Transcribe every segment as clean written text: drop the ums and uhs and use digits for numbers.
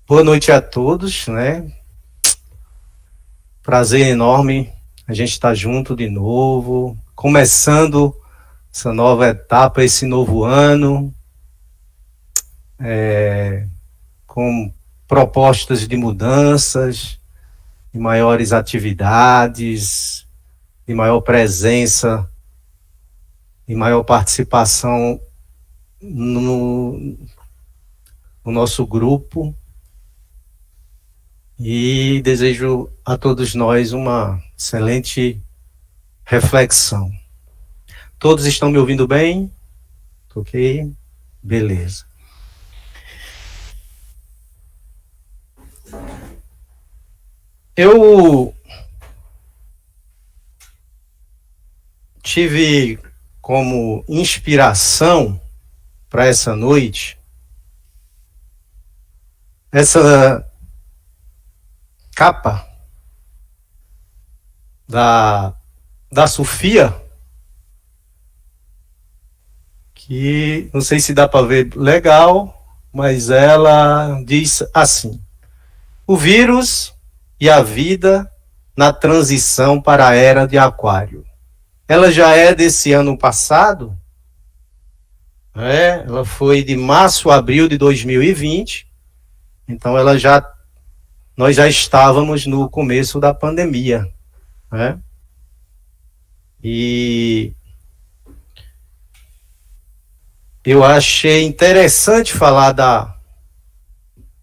Boa noite a todos, né? Prazer enorme a gente estar junto de novo, começando essa nova etapa, esse novo ano, com propostas de mudanças, de maiores atividades, de maior presença, de maior participação no nosso grupo. E desejo a todos nós uma excelente reflexão. Todos estão me ouvindo bem? Ok? Beleza. Eu tive como inspiração para essa noite essa capa da Sofia, que não sei se dá para ver legal, mas ela diz assim: o vírus e a vida na transição para a era de Aquário. Ela já é desse ano passado, ela foi de março a abril de 2020, então nós já estávamos no começo da pandemia, né? E eu achei interessante falar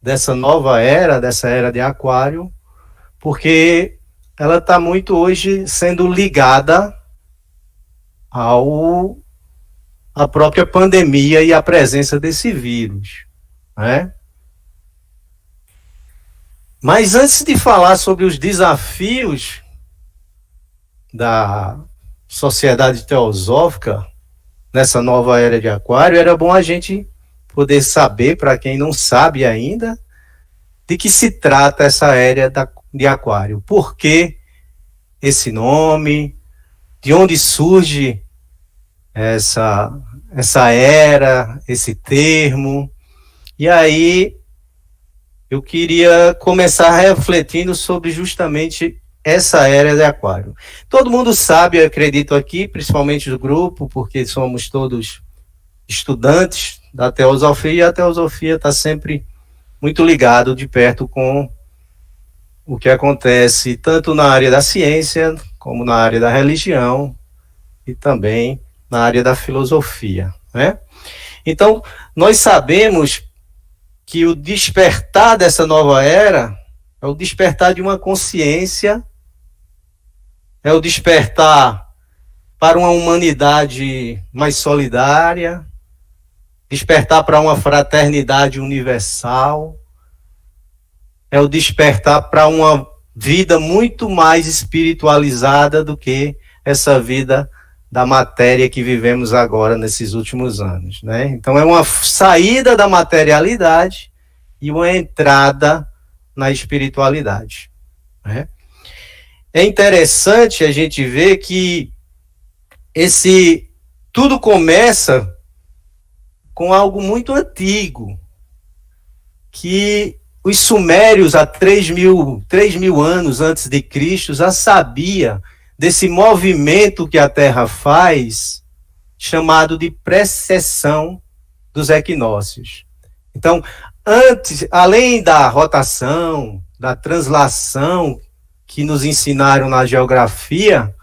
dessa nova era, dessa era de Aquário, porque ela está muito hoje sendo ligada à própria pandemia e à presença desse vírus, né? Mas antes de falar sobre os desafios da sociedade teosófica nessa nova era de Aquário, era bom a gente poder saber, para quem não sabe ainda, de que se trata essa era de Aquário. Por que esse nome? De onde surge essa era, esse termo? E aí eu queria começar refletindo sobre justamente essa era de Aquário. Todo mundo sabe, eu acredito aqui, principalmente do grupo, porque somos todos estudantes da teosofia, e a teosofia está sempre muito ligado de perto com o que acontece tanto na área da ciência, como na área da religião, e também na área da filosofia, né? Então, nós sabemos que o despertar dessa nova era é o despertar de uma consciência, é o despertar para uma humanidade mais solidária, despertar para uma fraternidade universal, é o despertar para uma vida muito mais espiritualizada do que essa vida da matéria que vivemos agora nesses últimos anos, né? Então é uma saída da materialidade e uma entrada na espiritualidade, né? É interessante a gente ver que tudo começa com algo muito antigo, que os sumérios, há 3.000 anos antes de Cristo, já sabia desse movimento que a Terra faz, chamado de precessão dos equinócios. Então, antes, além da rotação, da translação que nos ensinaram na geografia,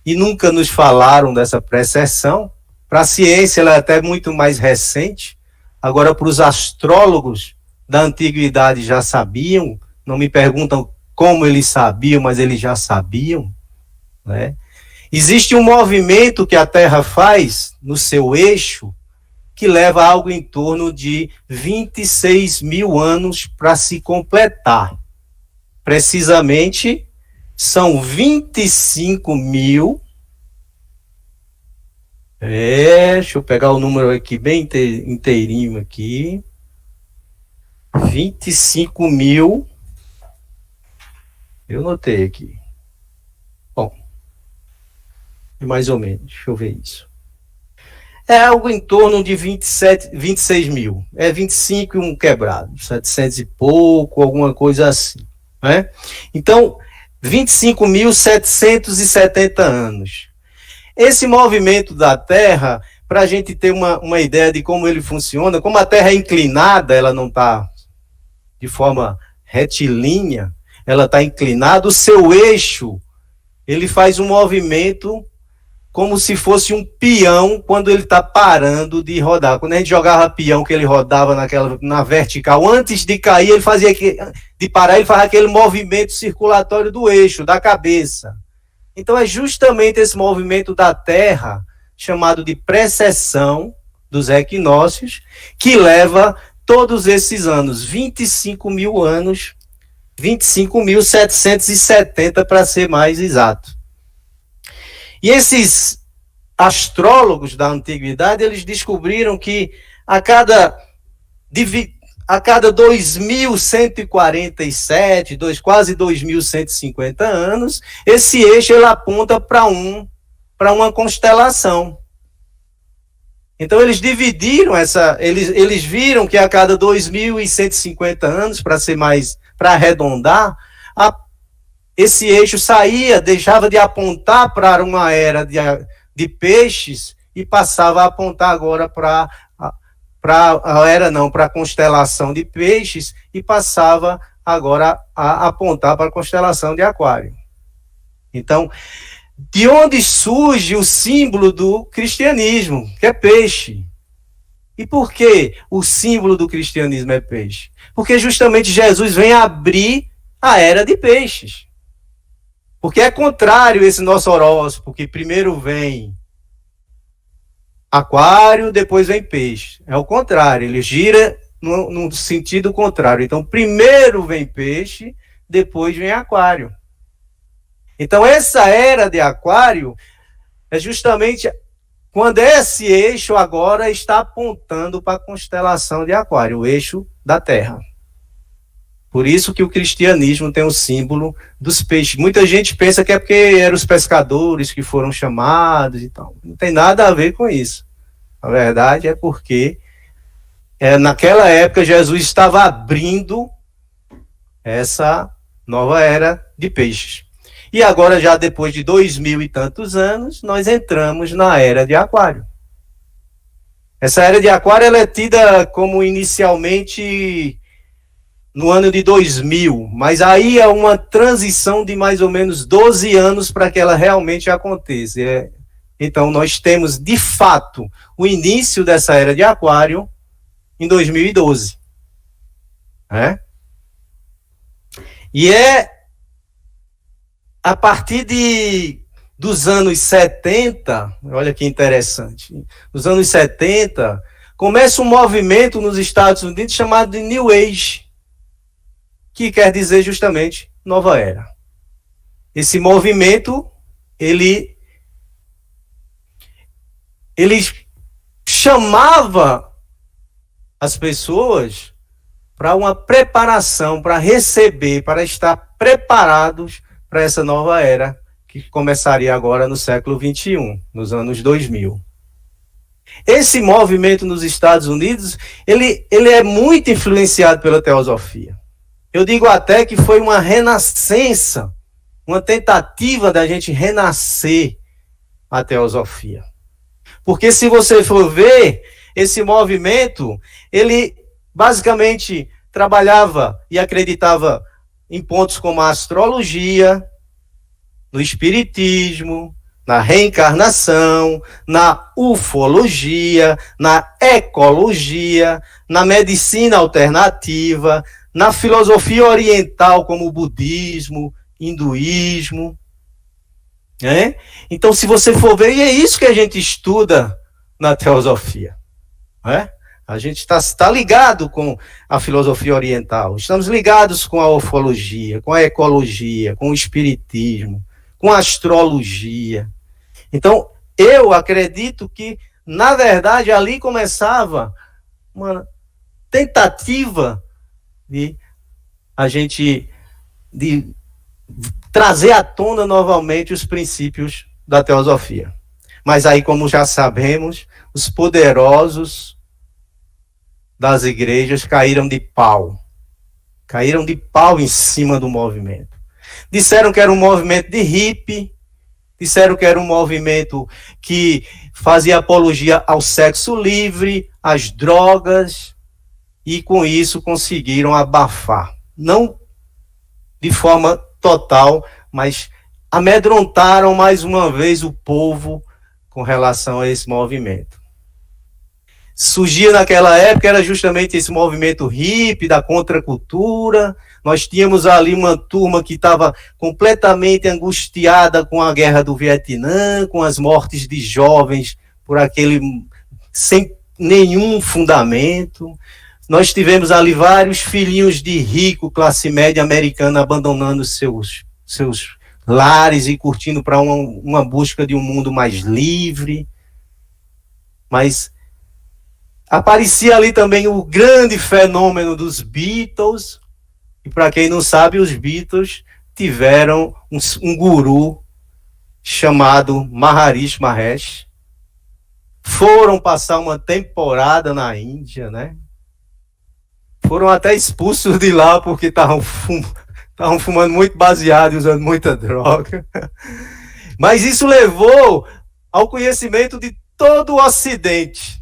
e nunca nos falaram dessa precessão, para a ciência ela é até muito mais recente. Agora, para os astrólogos da antiguidade já sabiam, não me perguntam como eles sabiam, mas eles já sabiam, né? Existe um movimento que a Terra faz no seu eixo que leva algo em torno de 26.000 anos para se completar. Precisamente, são 25.000. Deixa eu pegar o número aqui bem inteirinho aqui. 25.000. Eu notei aqui. Bom, mais ou menos, deixa eu ver isso. é algo em torno de 26 mil. É 25 e um quebrado, 700 e pouco, alguma coisa assim. Né? Então, 25.770 anos. Esse movimento da Terra, para a gente ter uma ideia de como ele funciona, como a Terra é inclinada, ela não está de forma retilínea, ela está inclinada, o seu eixo, ele faz um movimento como se fosse um peão quando ele está parando de rodar. Quando a gente jogava peão, que ele rodava na vertical, antes de cair, ele fazia de parar, ele fazia aquele movimento circulatório do eixo, da cabeça. Então é justamente esse movimento da Terra, chamado de precessão dos equinócios, que leva todos esses anos, 25 mil anos, 25.770 para ser mais exato. E esses astrólogos da antiguidade, eles descobriram que a cada 2.147, quase 2.150 anos, esse eixo ele aponta para uma constelação. Então eles dividiram eles viram que a cada 2.150 anos, para arredondar, esse eixo deixava de apontar para uma era de peixes e passava a apontar agora para a constelação de peixes e passava agora a apontar para a constelação de Aquário. Então, de onde surge o símbolo do cristianismo, que é peixe? E por que o símbolo do cristianismo é peixe? Porque justamente Jesus vem abrir a era de peixes. Porque é contrário esse nosso horóscopo, que primeiro vem Aquário, depois vem peixe. É o contrário, ele gira no sentido contrário. Então, primeiro vem peixe, depois vem Aquário. Então, essa era de Aquário é justamente quando esse eixo agora está apontando para a constelação de Aquário, o eixo da Terra. Por isso que o cristianismo tem o símbolo dos peixes. Muita gente pensa que é porque eram os pescadores que foram chamados e tal. Não tem nada a ver com isso. A verdade é porque naquela época Jesus estava abrindo essa nova era de peixes. E agora, já depois de 2.000 e tantos anos, nós entramos na era de Aquário. Essa era de Aquário ela é tida como inicialmente no ano de 2000, mas aí é uma transição de mais ou menos 12 anos para que ela realmente aconteça. Então, nós temos, de fato, o início dessa era de Aquário em 2012. E é a partir dos anos 70, olha que interessante, nos anos 70, começa um movimento nos Estados Unidos chamado de New Age, que quer dizer justamente nova era. Esse movimento, ele chamava as pessoas para uma preparação, para receber, para estar preparados para essa nova era que começaria agora no século XXI, nos anos 2000. Esse movimento nos Estados Unidos, ele é muito influenciado pela teosofia. Eu digo até que foi uma renascença, uma tentativa da gente renascer a teosofia. Porque se você for ver, esse movimento, ele basicamente trabalhava e acreditava em pontos como a astrologia, no espiritismo, na reencarnação, na ufologia, na ecologia, na medicina alternativa, na filosofia oriental como o budismo, hinduísmo. Então, se você for ver, e é isso que a gente estuda na teosofia. A gente está ligado com a filosofia oriental, estamos ligados com a ufologia, com a ecologia, com o espiritismo, com a astrologia. Então, eu acredito que, na verdade, ali começava uma tentativa de trazer à tona novamente os princípios da teosofia. Mas aí, como já sabemos, os poderosos das igrejas caíram de pau. Caíram de pau em cima do movimento. Disseram que era um movimento de hippie, disseram que era um movimento que fazia apologia ao sexo livre, às drogas, e com isso conseguiram abafar. Não de forma total, mas amedrontaram mais uma vez o povo com relação a esse movimento. Surgia naquela época, era justamente esse movimento hippie, da contracultura. Nós tínhamos ali uma turma que estava completamente angustiada com a guerra do Vietnã, com as mortes de jovens por aquele, sem nenhum fundamento. Nós tivemos ali vários filhinhos de rico, classe média americana, abandonando seus lares e curtindo para uma busca de um mundo mais livre. Mas aparecia ali também o grande fenômeno dos Beatles. E para quem não sabe, os Beatles tiveram um guru chamado Maharishi Mahesh. Foram passar uma temporada na Índia, né? Foram até expulsos de lá porque estavam fumando muito baseado e usando muita droga. Mas isso levou ao conhecimento de todo o Ocidente.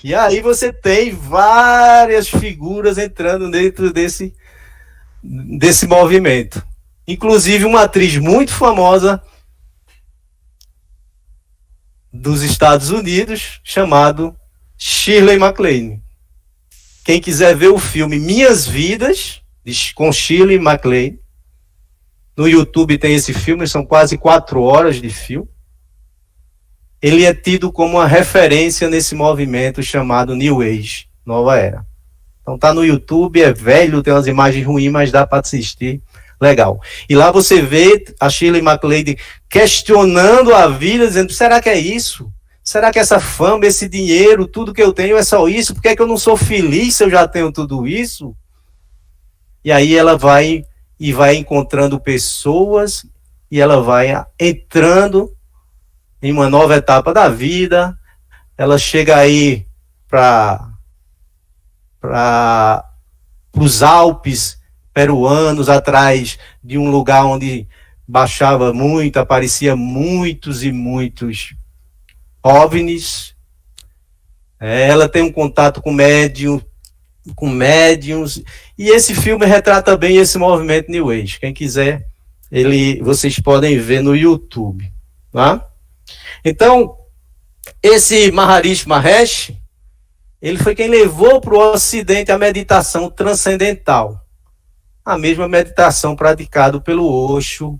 E aí você tem várias figuras entrando dentro desse movimento. Inclusive uma atriz muito famosa dos Estados Unidos, chamado Shirley MacLaine. Quem quiser ver o filme Minhas Vidas, com Shirley MacLaine, no YouTube tem esse filme, são quase 4 horas de filme. Ele é tido como uma referência nesse movimento chamado New Age, Nova Era. Então tá no YouTube, é velho, tem umas imagens ruins, mas dá para assistir, legal. E lá você vê a Shirley MacLaine questionando a vida, dizendo, será que é isso? Será que essa fama, esse dinheiro, tudo que eu tenho é só isso? Por que é que eu não sou feliz se eu já tenho tudo isso? E aí ela vai encontrando pessoas e ela vai entrando em uma nova etapa da vida. Ela chega aí para os Alpes peruanos, atrás de um lugar onde baixava muito, aparecia muitos e muitos OVNIs. Ela tem um contato com médiums, e esse filme retrata bem esse movimento New Age. Quem quiser, vocês podem ver no YouTube, tá? Então, esse Maharishi Mahesh, ele foi quem levou para o Ocidente a meditação transcendental. A mesma meditação praticada pelo Osho.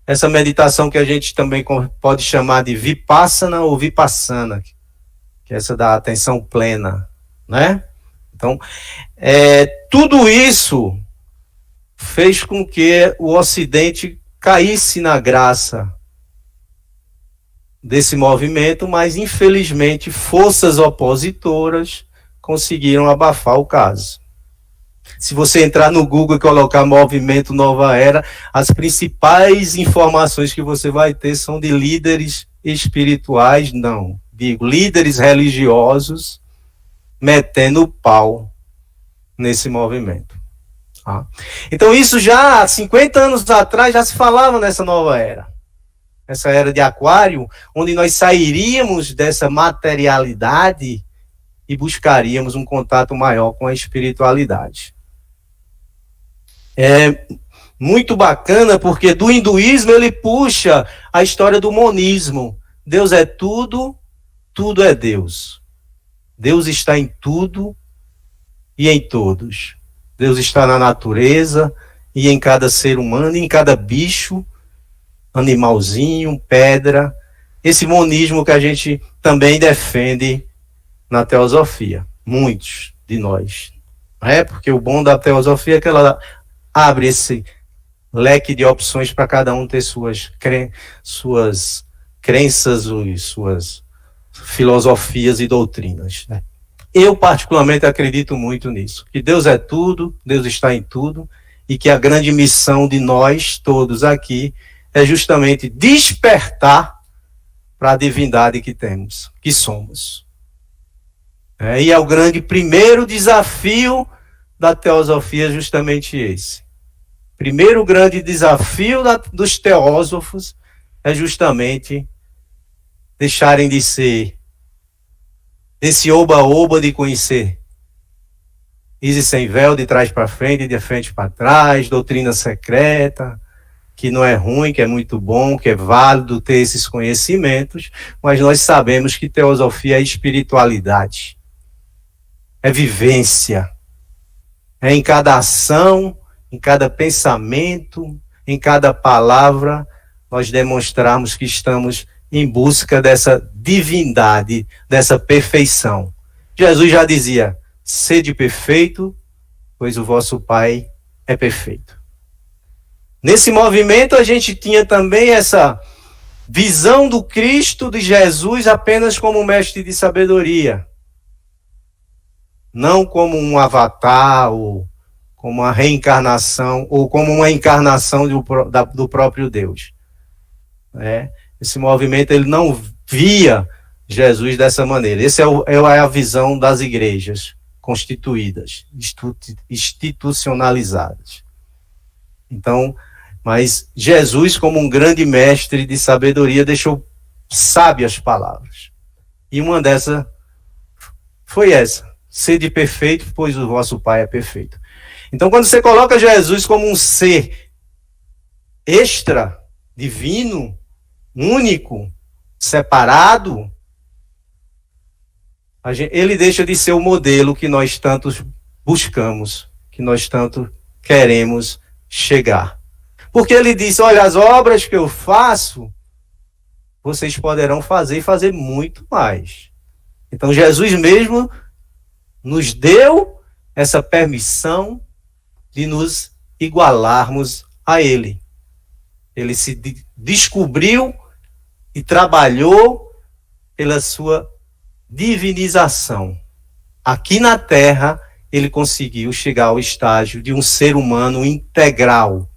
Essa meditação que a gente também pode chamar de Vipassana ou Vipassana, que é essa da atenção plena, né? Então, tudo isso fez com que o Ocidente caísse na graça desse movimento, mas infelizmente forças opositoras conseguiram abafar o caso. Se você entrar no Google e colocar movimento Nova Era, as principais informações que você vai ter são de líderes espirituais, líderes religiosos metendo o pau nesse movimento. Tá? Então isso já há 50 anos atrás já se falava nessa nova era. Essa era de Aquário, onde nós sairíamos dessa materialidade e buscaríamos um contato maior com a espiritualidade. É muito bacana porque do hinduísmo ele puxa a história do monismo. Deus é tudo, tudo é Deus. Deus está em tudo e em todos. Deus está na natureza e em cada ser humano, e em cada bicho, animalzinho, pedra. Esse monismo que a gente também defende na teosofia. Muitos de nós. Porque o bom da teosofia é que ela abre esse leque de opções para cada um ter suas crenças e suas filosofias e doutrinas. Né? Eu, particularmente, acredito muito nisso. Que Deus é tudo, Deus está em tudo, e que a grande missão de nós todos aqui é justamente despertar para a divindade que temos, que somos. E é o grande primeiro desafio da teosofia justamente esse. Primeiro grande desafio dos teósofos é justamente deixarem de ser desse oba-oba de conhecer Isis sem véu, de trás para frente, de frente para trás, doutrina secreta, que não é ruim, que é muito bom, que é válido ter esses conhecimentos, mas nós sabemos que teosofia é espiritualidade, é vivência, é em cada ação, em cada pensamento, em cada palavra, nós demonstrarmos que estamos em busca dessa divindade, dessa perfeição. Jesus já dizia: sede perfeito, pois o vosso Pai é perfeito. Nesse movimento a gente tinha também essa visão do Cristo, de Jesus, apenas como mestre de sabedoria. Não como um avatar, ou como uma reencarnação, ou como uma encarnação do próprio Deus. Esse movimento ele não via Jesus dessa maneira. Essa é a visão das igrejas constituídas, institucionalizadas. Então, mas Jesus, como um grande mestre de sabedoria, deixou sábias palavras. E uma dessas foi essa: sede perfeito, pois o vosso Pai é perfeito. Então, quando você coloca Jesus como um ser extra, divino, único, separado, ele deixa de ser o modelo que nós tanto buscamos, que nós tanto queremos chegar. Porque ele disse: olha, as obras que eu faço, vocês poderão fazer e fazer muito mais. Então Jesus mesmo nos deu essa permissão de nos igualarmos a ele. Ele se descobriu e trabalhou pela sua divinização. Aqui na Terra, ele conseguiu chegar ao estágio de um ser humano integral,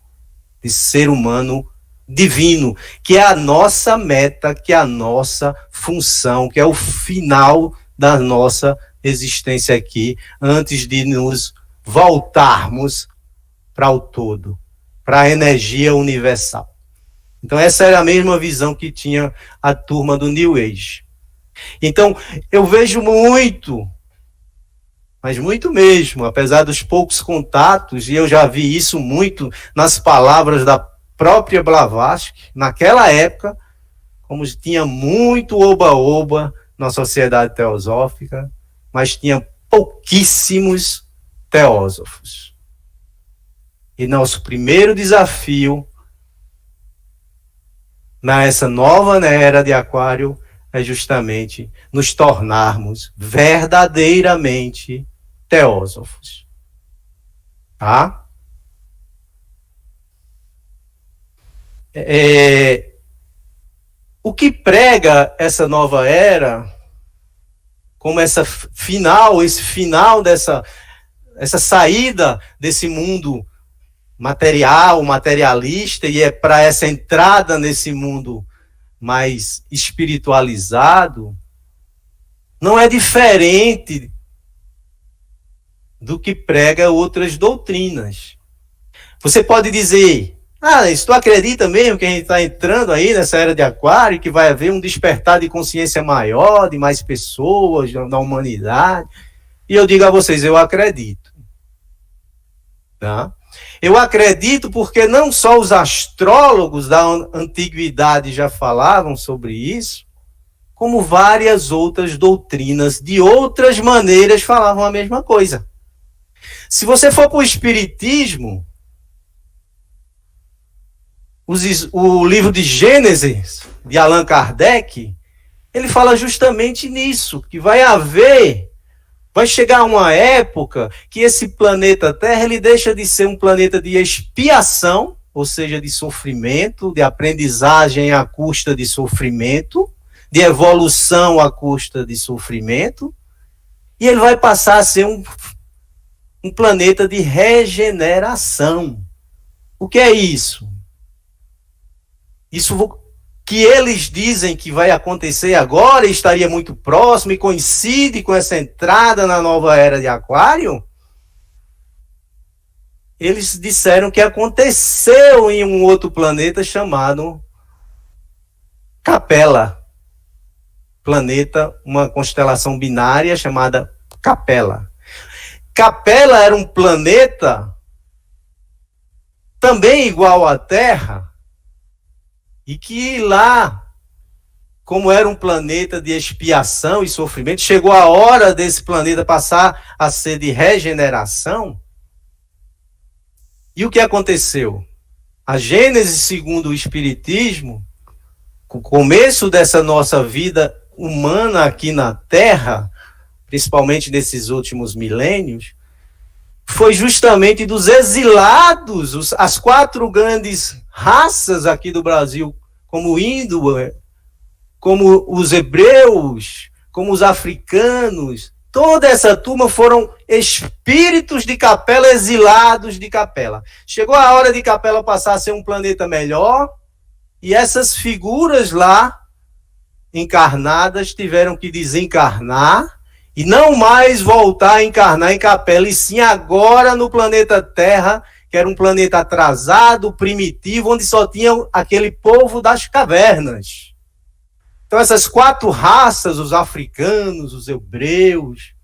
de ser humano divino, que é a nossa meta, que é a nossa função, que é o final da nossa existência aqui, antes de nos voltarmos para o todo, para a energia universal. Então essa era a mesma visão que tinha a turma do New Age. Então eu vejo muito, mas muito mesmo, apesar dos poucos contatos, e eu já vi isso muito nas palavras da própria Blavatsky, naquela época, como tinha muito oba-oba na sociedade teosófica, mas tinha pouquíssimos teósofos. E nosso primeiro desafio nessa nova era de Aquário é justamente nos tornarmos verdadeiramente teósofos. Tá? O que prega essa nova era, como esse final dessa saída desse mundo material, materialista, e é para essa entrada nesse mundo mais espiritualizado, não é diferente do que prega outras doutrinas. Você pode dizer: se tu acredita mesmo que a gente está entrando aí nessa era de Aquário, que vai haver um despertar de consciência maior, de mais pessoas, da humanidade? E eu digo a vocês: eu acredito. Tá? Eu acredito porque não só os astrólogos da antiguidade já falavam sobre isso, como várias outras doutrinas, de outras maneiras, falavam a mesma coisa. Se você for para o Espiritismo, o livro de Gênesis, de Allan Kardec, ele fala justamente nisso, que vai chegar uma época que esse planeta Terra ele deixa de ser um planeta de expiação, ou seja, de sofrimento, de aprendizagem à custa de sofrimento, de evolução à custa de sofrimento, e ele vai passar a ser um planeta de regeneração. O que é isso? Isso que eles dizem que vai acontecer agora, estaria muito próximo e coincide com essa entrada na nova era de Aquário, eles disseram que aconteceu em um outro planeta chamado Capela. Planeta, uma constelação binária chamada Capela. Capela era um planeta também igual à Terra, e que lá, como era um planeta de expiação e sofrimento, chegou a hora desse planeta passar a ser de regeneração. E o que aconteceu? A Gênese, segundo o Espiritismo, o começo dessa nossa vida humana aqui na Terra, principalmente nesses últimos milênios, foi justamente dos exilados, as 4 grandes raças aqui do Brasil, como o índio, como os hebreus, como os africanos, toda essa turma foram espíritos de Capela, exilados de Capela. Chegou a hora de Capela passar a ser um planeta melhor, e essas figuras lá, encarnadas, tiveram que desencarnar, e não mais voltar a encarnar em Capela, e sim agora no planeta Terra, que era um planeta atrasado, primitivo, onde só tinha aquele povo das cavernas. Então essas 4 raças, os africanos, os hebreus,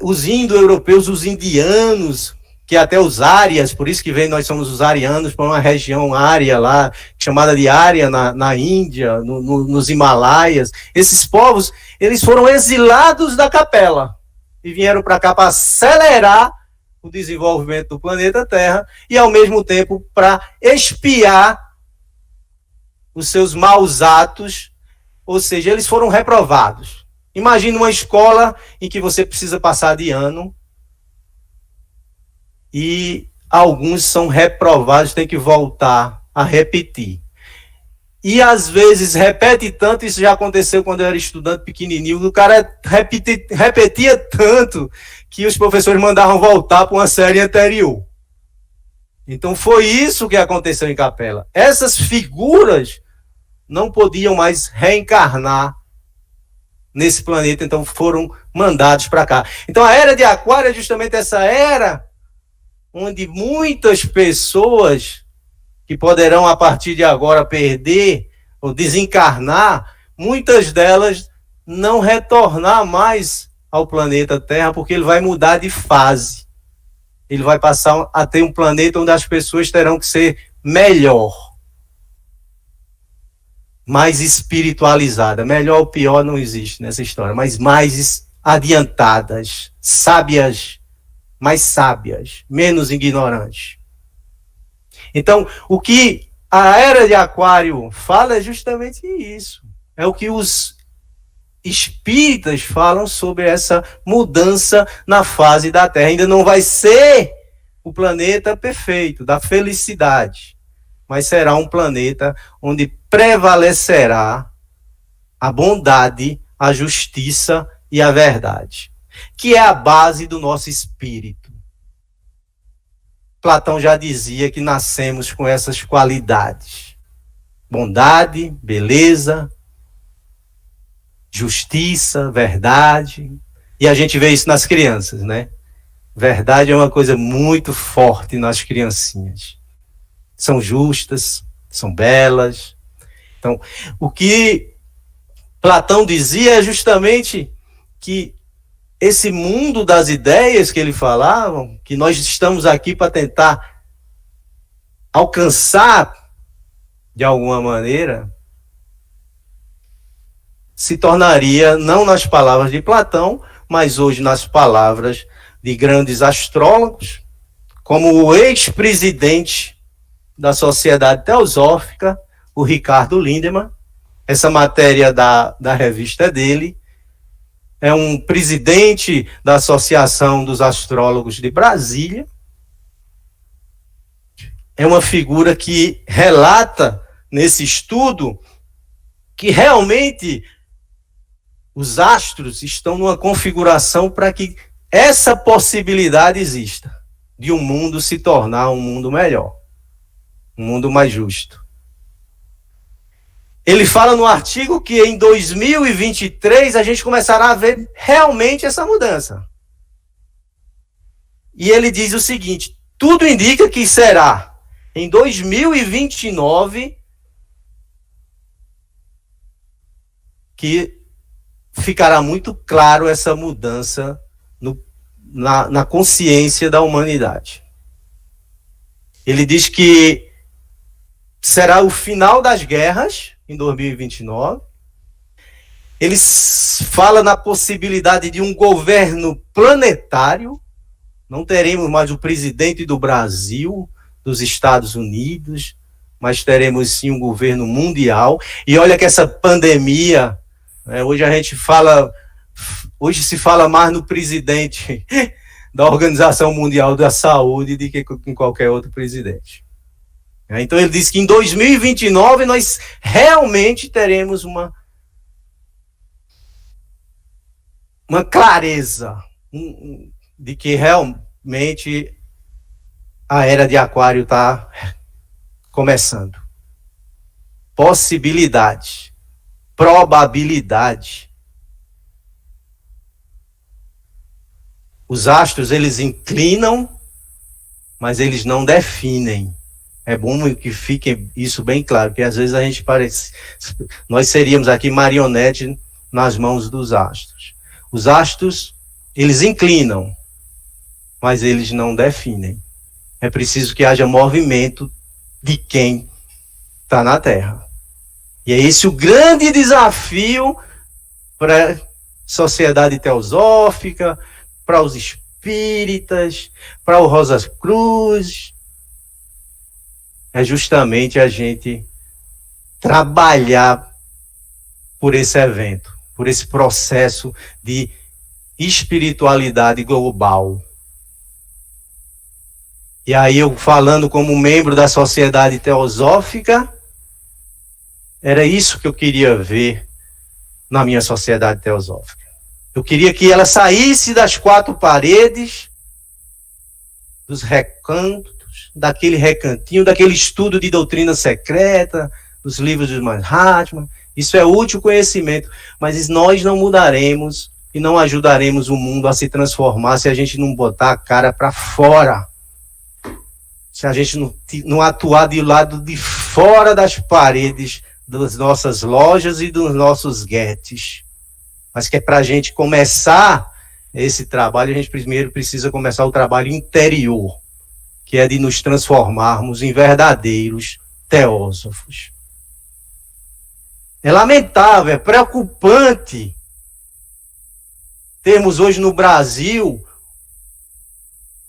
os indo-europeus, os indianos, que até os árias, por isso que nós somos os arianos, para uma região ária lá, chamada de Ária na Índia, nos Himalaias. Esses povos, eles foram exilados da Capela e vieram para cá para acelerar o desenvolvimento do planeta Terra e, ao mesmo tempo, para expiar os seus maus atos, ou seja, eles foram reprovados. Imagina uma escola em que você precisa passar de ano e alguns são reprovados, tem que voltar a repetir. E às vezes repete tanto, isso já aconteceu quando eu era estudante pequenininho, o cara repetia tanto que os professores mandavam voltar para uma série anterior. Então foi isso que aconteceu em Capela. Essas figuras não podiam mais reencarnar nesse planeta, então foram mandados para cá. Então a era de Aquário é justamente essa era onde muitas pessoas que poderão a partir de agora perder ou desencarnar, muitas delas não retornar mais ao planeta Terra, porque ele vai mudar de fase. Ele vai passar a ter um planeta onde as pessoas terão que ser melhor, mais espiritualizada. Melhor ou pior não existe nessa história, mas mais adiantadas, sábias, mais sábias, menos ignorantes. Então, o que a era de Aquário fala é justamente isso. É o que os espíritas falam sobre essa mudança na fase da Terra. Ainda não vai ser o planeta perfeito, da felicidade, mas será um planeta onde prevalecerá a bondade, a justiça e a verdade, que é a base do nosso espírito. Platão já dizia que nascemos com essas qualidades: bondade, beleza, justiça, verdade. E a gente vê isso nas crianças, né? Verdade é uma coisa muito forte nas criancinhas. São justas, são belas. Então, o que Platão dizia é justamente que esse mundo das ideias que ele falava, que nós estamos aqui para tentar alcançar de alguma maneira, se tornaria, não nas palavras de Platão, mas hoje nas palavras de grandes astrólogos, como o ex-presidente da Sociedade Teosófica, o Ricardo Lindemann. Essa matéria da revista dele. É um presidente da Associação dos Astrólogos de Brasília. É uma figura que relata nesse estudo que realmente os astros estão numa configuração para que essa possibilidade exista, de um mundo se tornar um mundo melhor. um mundo mais justo. Ele fala no artigo que em 2023 a gente começará a ver realmente essa mudança. E ele diz o seguinte: tudo indica que será em 2029 que ficará muito claro essa mudança na consciência da humanidade. Ele diz que será o final das guerras em 2029. Ele fala na possibilidade de um governo planetário. Não teremos mais o presidente do Brasil, dos Estados Unidos, mas teremos sim um governo mundial. E olha que essa pandemia, hoje se fala mais no presidente da Organização Mundial da Saúde do que em qualquer outro presidente. Então ele diz que em 2029 nós realmente teremos uma clareza de que realmente a era de Aquário está começando. Possibilidade, probabilidade. Os astros, eles inclinam, mas eles não definem. É bom que fique isso bem claro, porque às vezes a gente parece... Nós seríamos aqui marionete nas mãos dos astros. Os astros, eles inclinam, mas eles não definem. É preciso que haja movimento de quem está na Terra. E é esse o grande desafio para a sociedade teosófica, para os espíritas, para o Rosa Cruz. É justamente a gente trabalhar por esse evento, por esse processo de espiritualidade global. E aí eu, falando como membro da Sociedade Teosófica, era isso que eu queria ver na minha Sociedade Teosófica. Eu queria que ela saísse das quatro paredes, dos recantos, daquele recantinho, daquele estudo de doutrina secreta, dos livros de Mahatma. Isso é útil conhecimento, mas nós não mudaremos e não ajudaremos o mundo a se transformar se a gente não botar a cara para fora. Se a gente não atuar do lado de fora das paredes das nossas lojas e dos nossos guetes. Mas que é para a gente começar esse trabalho, a gente primeiro precisa começar o trabalho interior, que é de nos transformarmos em verdadeiros teósofos. É lamentável, é preocupante termos hoje no Brasil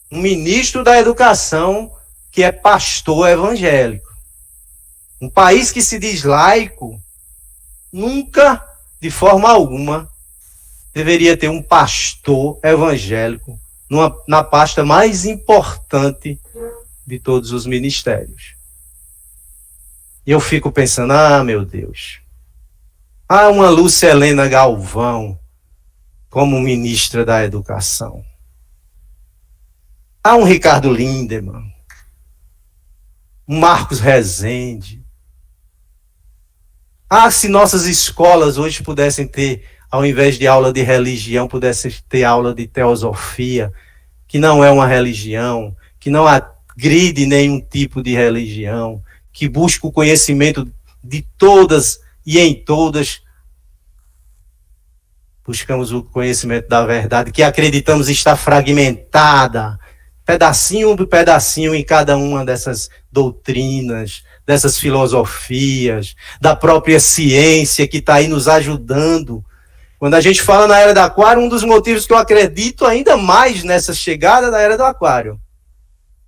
um ministro da educação que é pastor evangélico. Um país que se diz laico, nunca, de forma alguma, deveria ter um pastor evangélico na pasta mais importante de todos os ministérios. E eu fico pensando, meu Deus, uma Lúcia Helena Galvão como ministra da Educação. Um Ricardo Lindemann, um Marcos Rezende. Se nossas escolas hoje pudessem ter, ao invés de aula de religião, pudessem ter aula de teosofia, que não é uma religião, que não agride nenhum tipo de religião, que busca o conhecimento de todas e em todas. Buscamos o conhecimento da verdade, que acreditamos estar fragmentada, pedacinho por pedacinho em cada uma dessas doutrinas, dessas filosofias, da própria ciência que está aí nos ajudando. Quando a gente fala na Era do Aquário, um dos motivos que eu acredito ainda mais nessa chegada da Era do Aquário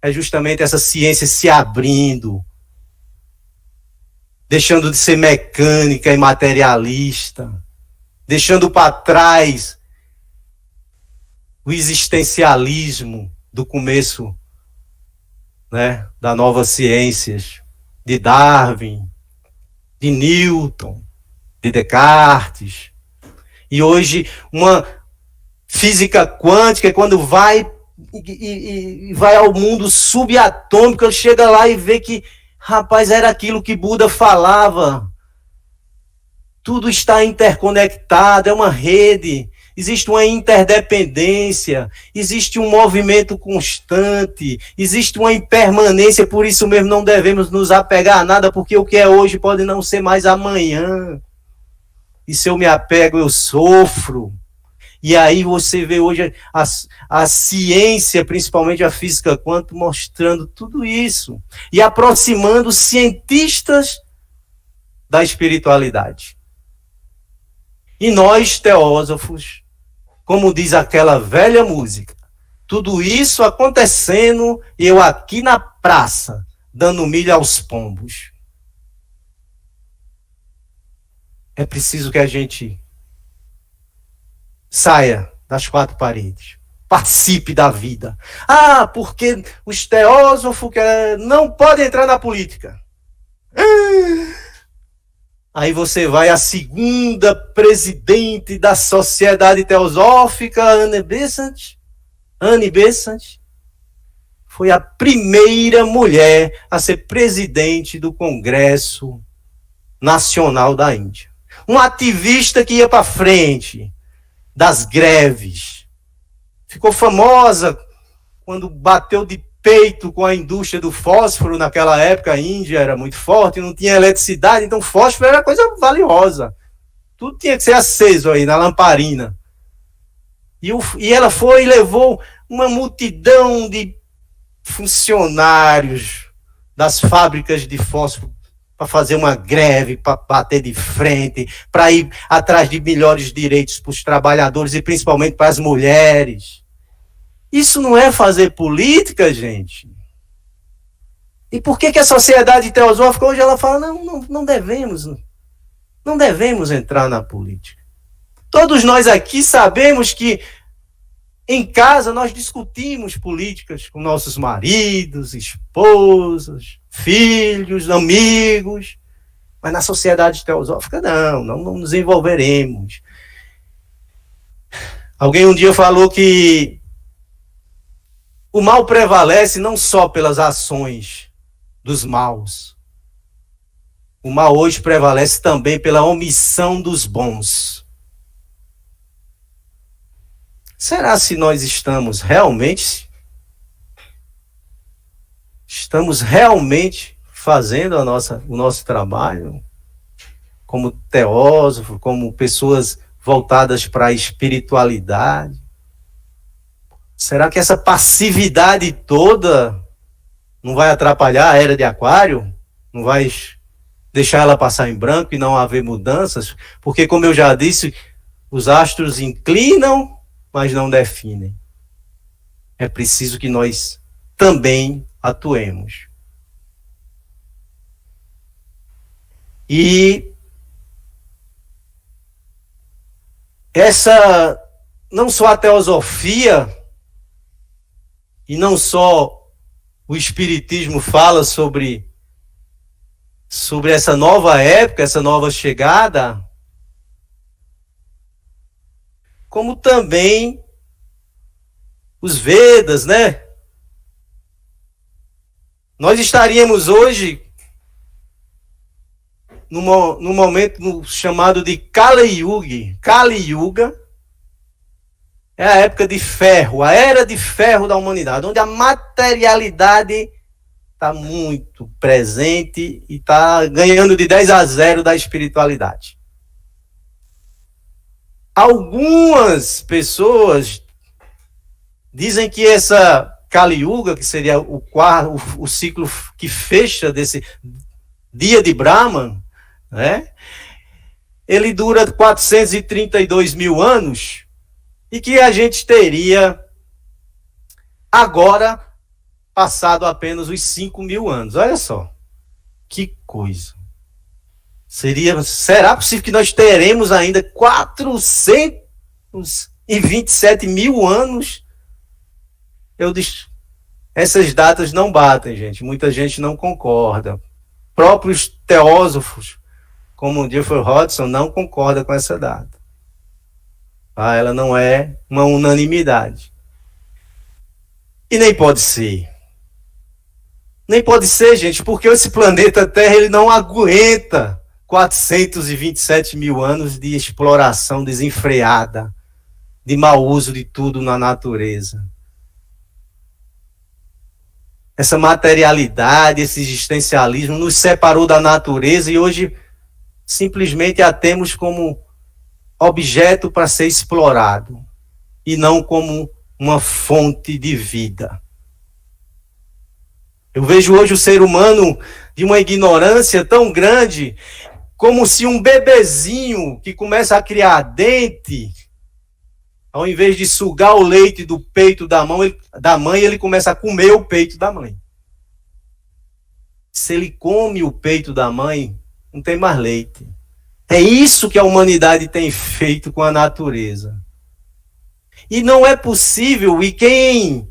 é justamente essa ciência se abrindo, deixando de ser mecânica e materialista, deixando para trás o existencialismo do começo, né, da novas ciências, de Darwin, de Newton, de Descartes. E hoje uma física quântica, quando vai ao mundo subatômico, ele chega lá e vê que Rapaz, era aquilo que Buda falava. Tudo está interconectado, é uma rede. Existe uma interdependência, existe um movimento constante, existe uma impermanência, por isso mesmo não devemos nos apegar a nada, porque o que é hoje pode não ser mais amanhã. E se eu me apego, eu sofro. E aí você vê hoje a ciência, principalmente a física quântica, mostrando tudo isso. E aproximando cientistas da espiritualidade. E nós, teósofos, como diz aquela velha música, tudo isso acontecendo, eu aqui na praça, dando milho aos pombos. É preciso que a gente saia das quatro paredes, participe da vida. Ah, porque os teósofos não podem entrar na política. Aí você vai à segunda presidente da Sociedade Teosófica, Anne Besant. Anne Besant foi a primeira mulher a ser presidente do Congresso Nacional da Índia. Uma ativista que ia para frente das greves. Ficou famosa quando bateu de peito com a indústria do fósforo. Naquela época a Índia era muito forte, não tinha eletricidade, então fósforo era coisa valiosa. Tudo tinha que ser aceso aí na lamparina. E ela foi e levou uma multidão de funcionários das fábricas de fósforo para fazer uma greve, para bater de frente, para ir atrás de melhores direitos para os trabalhadores e principalmente para as mulheres. Isso não é fazer política, gente? E por que a sociedade teosófica hoje ela fala, não devemos entrar na política? Todos nós aqui sabemos que em casa nós discutimos políticas com nossos maridos, esposas, filhos, amigos, mas na sociedade teosófica não nos envolveremos. Alguém um dia falou que o mal prevalece não só pelas ações dos maus. O mal hoje prevalece também pela omissão dos bons. Será se nós estamos realmente fazendo o nosso trabalho como teósofo, como pessoas voltadas para a espiritualidade? Será que essa passividade toda não vai atrapalhar a era de Aquário? Não vai deixar ela passar em branco e não haver mudanças? Porque, como eu já disse, os astros inclinam, mas não definem. É preciso que nós também atuemos. E essa, não só a teosofia, e não só o espiritismo fala sobre essa nova época, essa nova chegada, como também os Vedas, né? Nós estaríamos hoje no momento chamado de Kali Yuga. Kali Yuga é a época de ferro, a era de ferro da humanidade, onde a materialidade está muito presente e está ganhando de 10-0 da espiritualidade. Algumas pessoas dizem que essa Kali Yuga, que seria o ciclo que fecha desse dia de Brahman, né? Ele dura 432 mil anos e que a gente teria agora passado apenas os 5 mil anos. Olha só, que coisa. Será possível que nós teremos ainda 427 mil anos? Eu disse, essas datas não batem, gente. Muita gente não concorda. Próprios teósofos, como o Jeffrey Hodgson, não concorda com essa data. Ela não é uma unanimidade. E nem pode ser. Nem pode ser, gente, porque esse planeta Terra ele não aguenta 427 mil anos de exploração desenfreada, de mau uso de tudo na natureza. Essa materialidade, esse existencialismo nos separou da natureza e hoje simplesmente a temos como objeto para ser explorado e não como uma fonte de vida. Eu vejo hoje o ser humano de uma ignorância tão grande, como se um bebezinho que começa a criar dente, ao invés de sugar o leite do peito da mãe, ele começa a comer o peito da mãe. Se ele come o peito da mãe, não tem mais leite. É isso que a humanidade tem feito com a natureza. E não é possível, e quem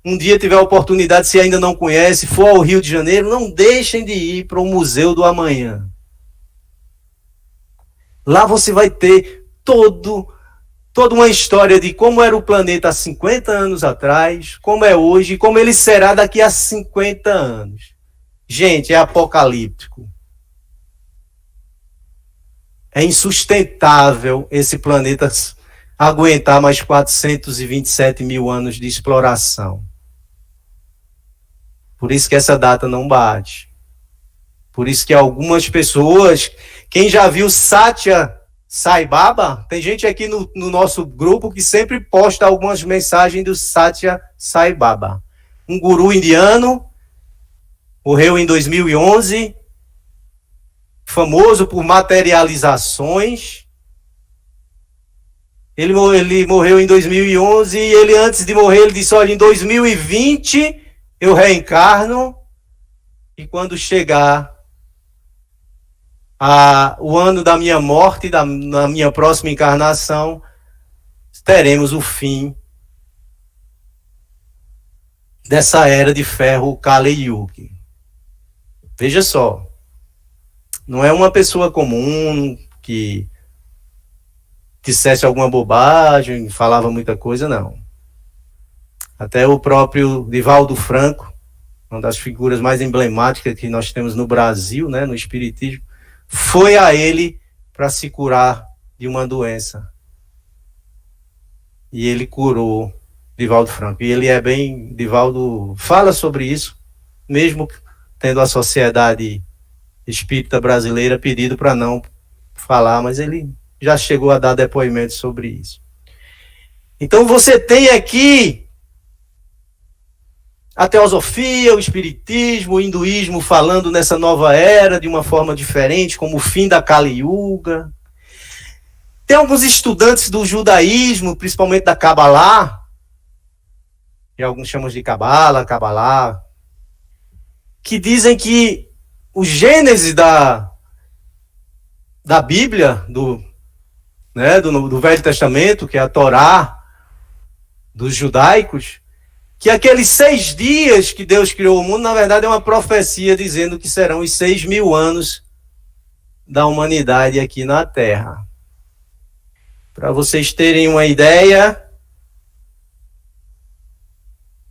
um dia tiver a oportunidade, se ainda não conhece, for ao Rio de Janeiro, não deixem de ir para o Museu do Amanhã. Lá você vai ter toda uma história de como era o planeta há 50 anos atrás, como é hoje e como ele será daqui a 50 anos. Gente, é apocalíptico. É insustentável esse planeta aguentar mais 427 mil anos de exploração. Por isso que essa data não bate. Por isso que algumas pessoas, quem já viu Satya Sai Baba, tem gente aqui no nosso grupo que sempre posta algumas mensagens do Satya Sai Baba. Um guru indiano, morreu em 2011, famoso por materializações. Ele morreu em 2011 e ele, antes de morrer, ele disse, olha, em 2020 eu reencarno e quando chegar o ano da minha morte, na minha próxima encarnação, teremos o fim dessa era de ferro Kali Yuga. Veja só, não é uma pessoa comum que dissesse alguma bobagem, falava muita coisa, não. Até o próprio Divaldo Franco, uma das figuras mais emblemáticas que nós temos no Brasil, né, no espiritismo, foi a ele para se curar de uma doença. E ele curou Divaldo Franco. E ele Divaldo fala sobre isso, mesmo tendo a Sociedade Espírita Brasileira pedido para não falar, mas ele já chegou a dar depoimento sobre isso. Então você tem aqui a teosofia, o espiritismo, o hinduísmo falando nessa nova era de uma forma diferente, como o fim da Kali Yuga. Tem alguns estudantes do judaísmo, principalmente da Kabbalah, que alguns chamam de Kabbalah, que dizem que o Gênesis da Bíblia, do Velho Testamento, que é a Torá dos judaicos, que aqueles 6 dias que Deus criou o mundo, na verdade é uma profecia dizendo que serão os 6.000 anos da humanidade aqui na Terra. Para vocês terem uma ideia,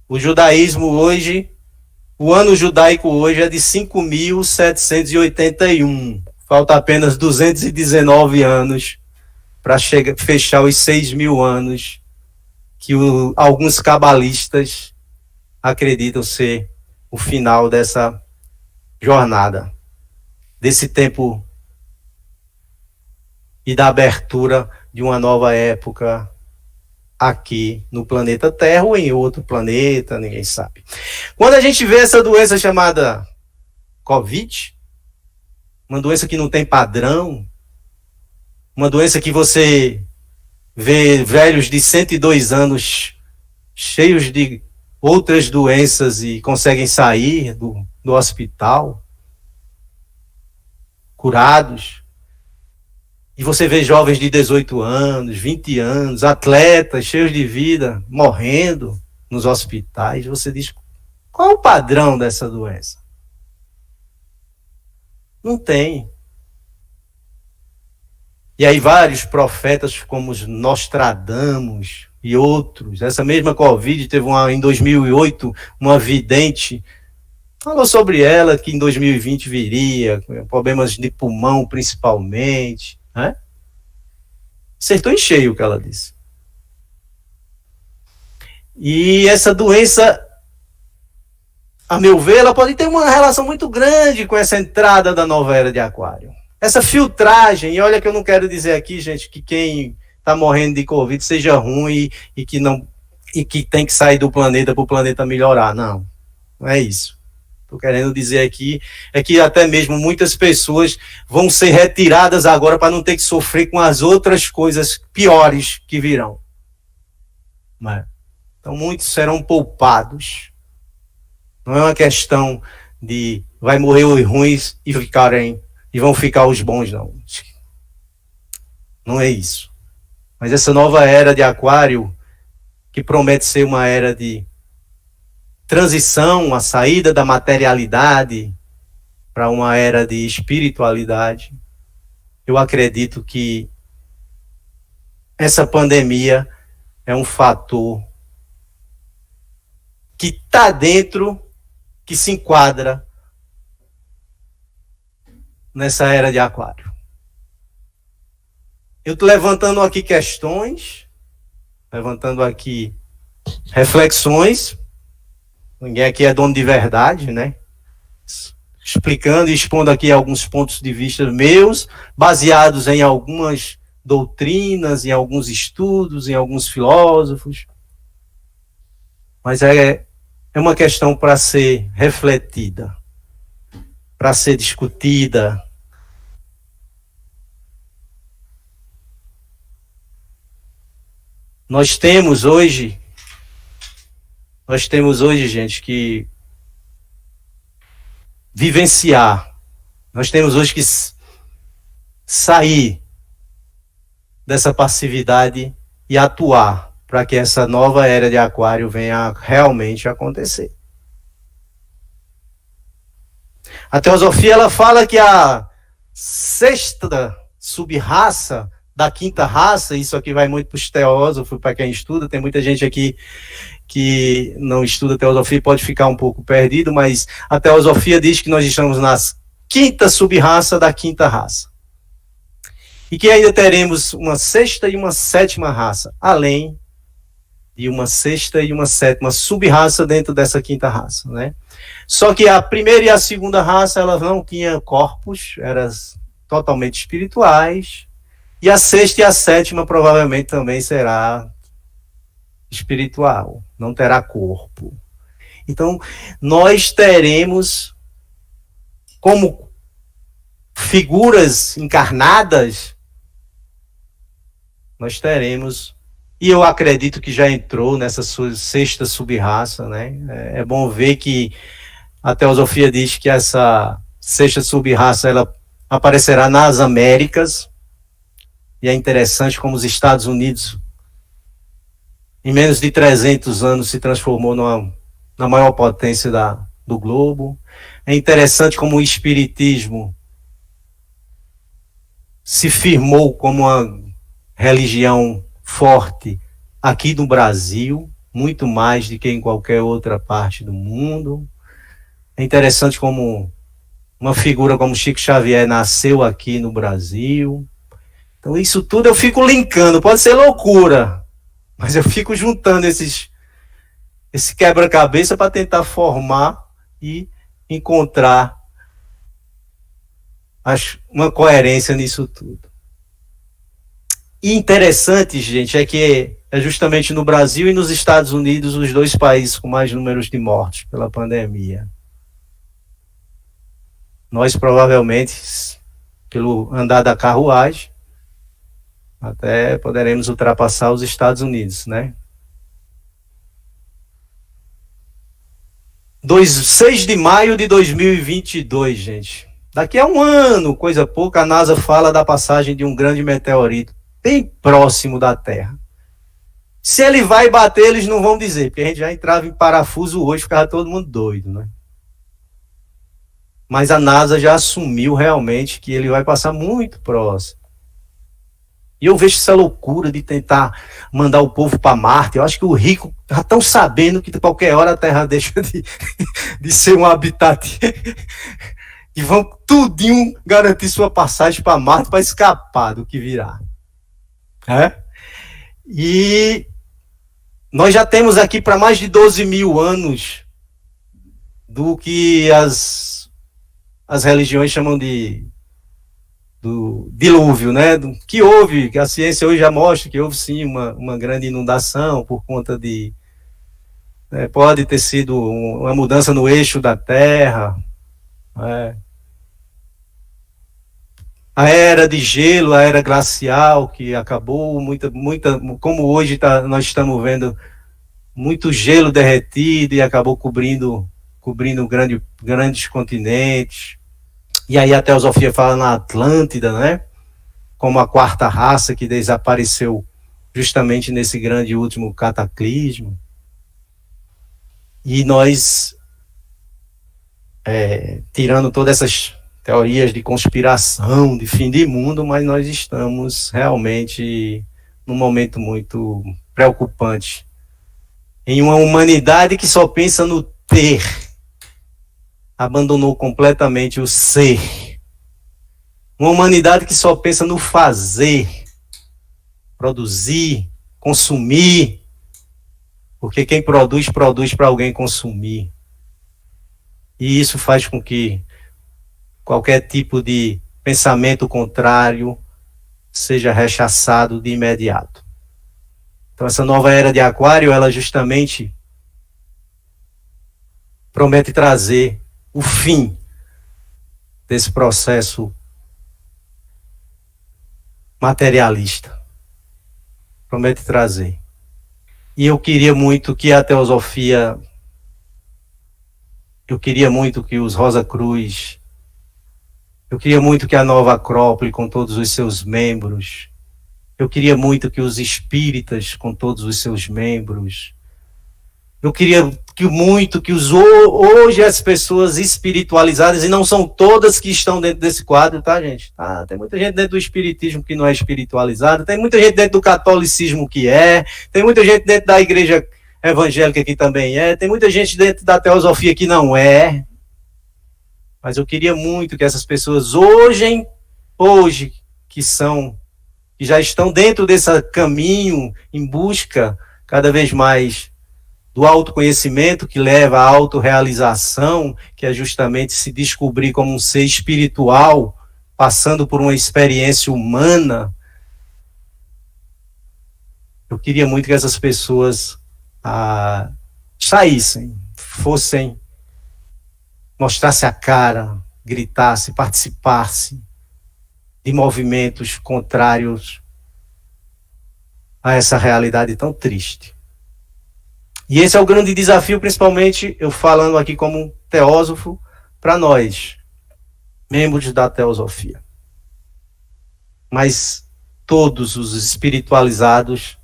o judaísmo hoje, o ano judaico hoje é de 5.781. Falta apenas 219 anos para fechar os 6.000 anos que alguns cabalistas acreditam ser o final dessa jornada, desse tempo e da abertura de uma nova época aqui no planeta Terra ou em outro planeta, ninguém sabe. Quando a gente vê essa doença chamada Covid, uma doença que não tem padrão, uma doença que você vê velhos de 102 anos cheios de outras doenças e conseguem sair do hospital, curados. E você vê jovens de 18 anos, 20 anos, atletas cheios de vida, morrendo nos hospitais. Você diz, qual é o padrão dessa doença? Não tem. E aí vários profetas como os Nostradamus e outros, essa mesma Covid teve em 2008 uma vidente Falou sobre ela, que em 2020 viria, com problemas de pulmão principalmente, né? Acertou em cheio o que ela disse. E essa doença, a meu ver, ela pode ter uma relação muito grande com essa entrada da nova era de Aquário. Essa filtragem, e olha que eu não quero dizer aqui, gente, que quem está morrendo de Covid seja ruim e que tem que sair do planeta para o planeta melhorar. Não, não é isso. Estou querendo dizer aqui é que até mesmo muitas pessoas vão ser retiradas agora para não ter que sofrer com as outras coisas piores que virão. Então muitos serão poupados. Não é uma questão de vai morrer os ruins e vão ficar os bons, não. Não é isso. Mas essa nova era de Aquário, que promete ser uma era de transição, a saída da materialidade para uma era de espiritualidade, eu acredito que essa pandemia é um fator que está dentro, que se enquadra nessa era de Aquário. Eu estou levantando aqui questões, levantando aqui reflexões. Ninguém aqui é dono de verdade, né? Explicando e expondo aqui alguns pontos de vista meus, baseados em algumas doutrinas, em alguns estudos, em alguns filósofos. Mas é uma questão para ser refletida, para ser discutida. Nós temos hoje, gente, que vivenciar. Nós temos hoje que sair dessa passividade e atuar para que essa nova era de Aquário venha realmente acontecer. A teosofia, ela fala que a sexta sub-raça da quinta raça, isso aqui vai muito para os teósofos, para quem estuda, tem muita gente aqui que não estuda teosofia e pode ficar um pouco perdido, mas a teosofia diz que nós estamos na quinta sub-raça da quinta raça. E que ainda teremos uma sexta e uma sétima raça, além de uma sexta e uma sétima sub-raça dentro dessa quinta raça, né? Só que a primeira e a segunda raça, elas não tinham corpos, eram totalmente espirituais, e a sexta e a sétima provavelmente também será espiritual, não terá corpo. Então, nós teremos como figuras encarnadas, nós teremos, e eu acredito que já entrou nessa sexta sub-raça, né? É bom ver que a teosofia diz que essa sexta sub-raça, ela aparecerá nas Américas, e é interessante como os Estados Unidos, em menos de 300 anos, se transformou na maior potência do globo. É interessante como o espiritismo se firmou como uma religião forte aqui no Brasil, muito mais do que em qualquer outra parte do mundo. É interessante como uma figura como Chico Xavier nasceu aqui no Brasil. Então isso tudo eu fico linkando, pode ser loucura, mas eu fico juntando esse quebra-cabeça para tentar formar e encontrar uma coerência nisso tudo. E interessante, gente, é que é justamente no Brasil e nos Estados Unidos os dois países com mais números de mortes pela pandemia. Nós provavelmente, pelo andar da carruagem, até poderemos ultrapassar os Estados Unidos, né? 6 de maio de 2022, gente. Daqui a um ano, coisa pouca, a NASA fala da passagem de um grande meteorito bem próximo da Terra. Se ele vai bater, eles não vão dizer, porque a gente já entrava em parafuso hoje, ficava todo mundo doido, né? Mas a NASA já assumiu realmente que ele vai passar muito próximo. E eu vejo essa loucura de tentar mandar o povo para Marte. Eu acho que o rico já estão sabendo que qualquer hora a Terra deixa de ser um habitat. E vão tudinho garantir sua passagem para Marte para escapar do que virá. E nós já temos aqui para mais de 12 mil anos do que as religiões chamam do dilúvio, né? Que houve, que a ciência hoje já mostra que houve sim uma grande inundação por conta de... pode ter sido uma mudança no eixo da Terra. A era de gelo, a era glacial, que acabou, como hoje nós estamos vendo muito gelo derretido e acabou cobrindo grandes continentes. E aí a teosofia fala na Atlântida, né? Como a quarta raça que desapareceu justamente nesse grande último cataclismo. E nós, tirando todas essas teorias de conspiração, de fim de mundo, mas nós estamos realmente num momento muito preocupante. Em uma humanidade que só pensa no ter, abandonou completamente o ser. Uma humanidade que só pensa no fazer, produzir, consumir, porque quem produz para alguém consumir. E isso faz com que qualquer tipo de pensamento contrário seja rechaçado de imediato. Então essa nova era de Aquário, ela justamente promete trazer o fim desse processo materialista. Promete trazer. E eu queria muito que a teosofia, eu queria muito que os Rosa Cruz, eu queria muito que a Nova Acrópole, com todos os seus membros, eu queria muito que os espíritas, com todos os seus membros, eu queria muito que hoje as pessoas espiritualizadas, e não são todas que estão dentro desse quadro, tá, gente? Tem muita gente dentro do espiritismo que não é espiritualizada, tem muita gente dentro do catolicismo que tem muita gente dentro da igreja evangélica que também tem muita gente dentro da teosofia que não é. Mas eu queria muito que essas pessoas hoje que já estão dentro desse caminho em busca cada vez mais do autoconhecimento que leva à autorrealização, que é justamente se descobrir como um ser espiritual, passando por uma experiência humana. Eu queria muito que essas pessoas saíssem, mostrassem a cara, gritassem, participassem de movimentos contrários a essa realidade tão triste. E esse é o grande desafio, principalmente eu falando aqui como teósofo, para nós, membros da teosofia. Mas todos os espiritualizados